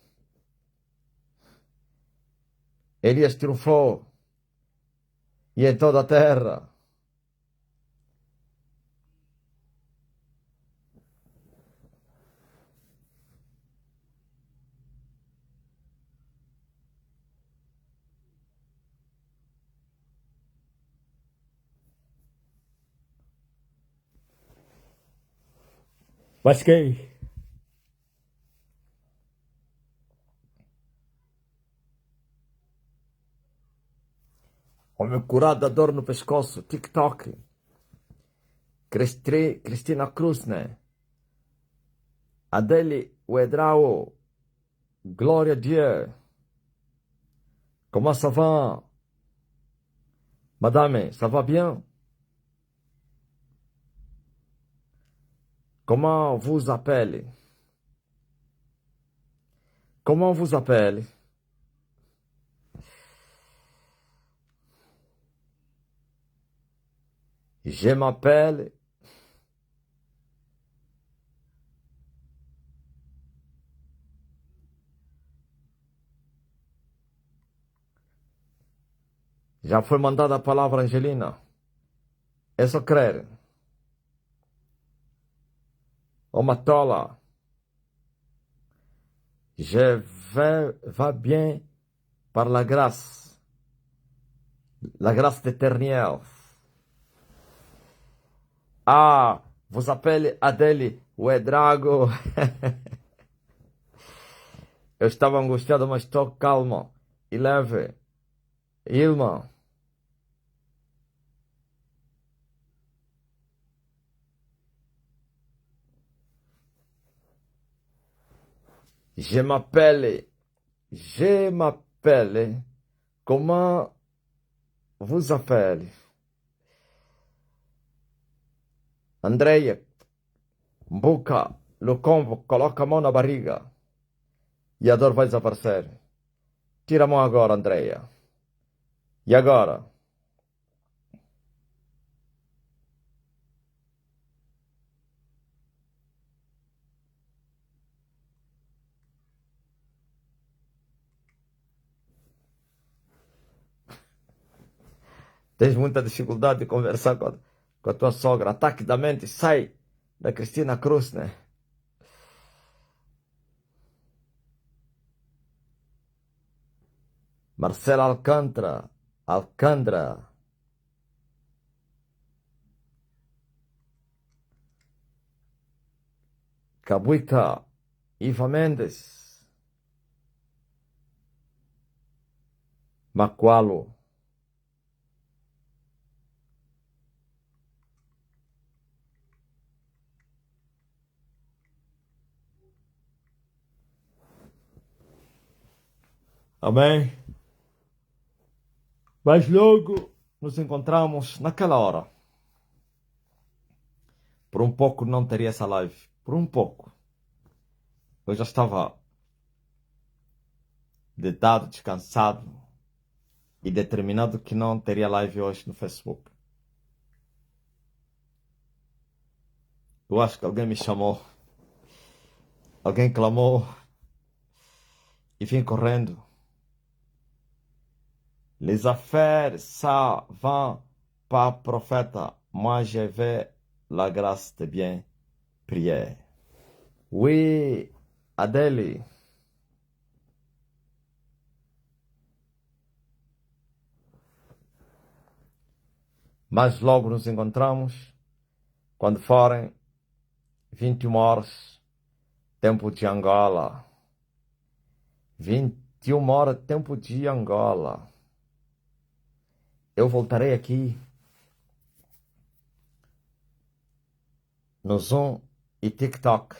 Elias triunfou. E em toda a terra. Mas quem? Homem curado da dor no pescoço. TikTok. Cristina Cruz, né? Adele Uedrao. Glória a Deus. Comment ça va? Madame, ça va bien? Comment vous appelez? Comment vous appelez? Je m'appelle. Já foi mandada a palavra, Angelina. É só crer. Ô Matola. Je va bien par la grâce. La grâce éternelle. Ah, vous appelez Adele Uedrago. Eu estava angustiado, mas estou calmo e leve. Ilma. Je m'appelle. Comment vous appelez? Andreia, Mbuca, Lucombo, coloca a mão na barriga e a dor vai desaparecer. Tira a mão agora, Andreia. E agora? Tens muita dificuldade de conversar com a tua sogra. Ataque da mente, sai da Cristina Cruz, né? Marcela Alcântara, Alcântara, Cabuica, Iva Mendes, Macualo. Amém? Mas logo nos encontramos naquela hora. Por um pouco não teria essa live. Por um pouco. Eu já estava deitado, descansado e determinado que não teria live hoje no Facebook. Eu acho que alguém me chamou. Alguém clamou e vim correndo. Les affaires, ça va pas prophète. Moi, je vais la grâce de bien prier. Oui, Adele. Mas logo nos encontramos quando forem 21 horas, tempo de Angola. 21 horas, tempo de Angola. Eu voltarei aqui no Zoom e TikTok.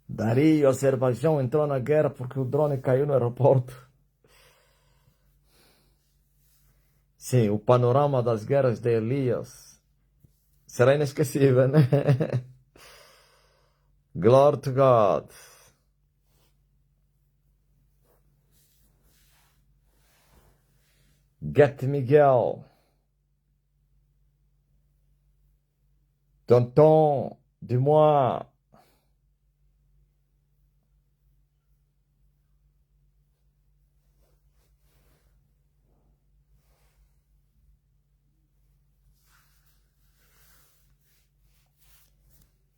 Dario, Azerbaijão entrou na guerra porque o drone caiu no aeroporto. Sim, o panorama das guerras de Elias será inesquecível, né? Glory to God. Get Miguel. Tonton, dis-moi.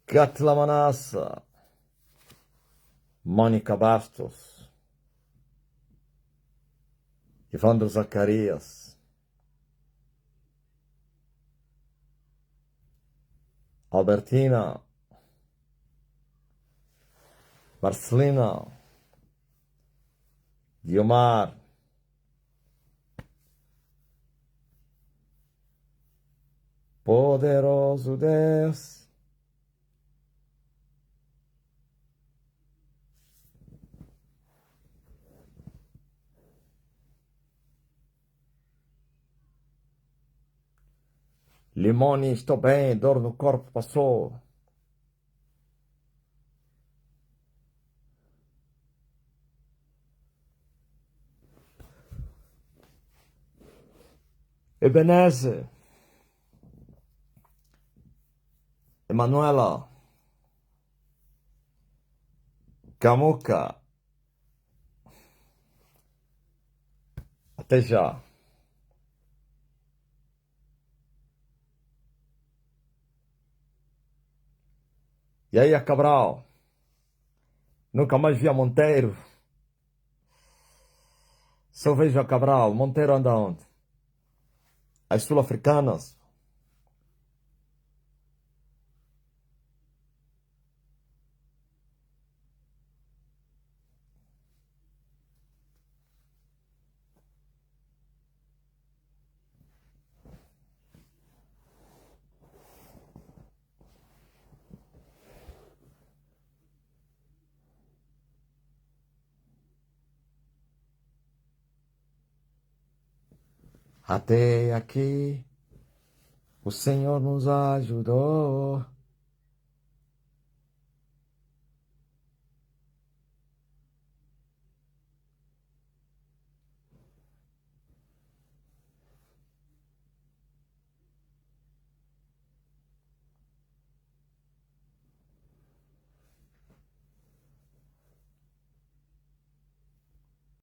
Katla Manassa. Mônica Bastos. Evandro Zacarias. Albertina. Marcelina. Guiomar. Poderoso Deus. Limone, estou bem, dor no corpo passou. Ebenezer. Emanuela. Camuca. Até já. E aí, a Cabral? Nunca mais vi a Monteiro. Só vejo a Cabral. Monteiro anda onde? As sul-africanas. Até aqui o Senhor nos ajudou.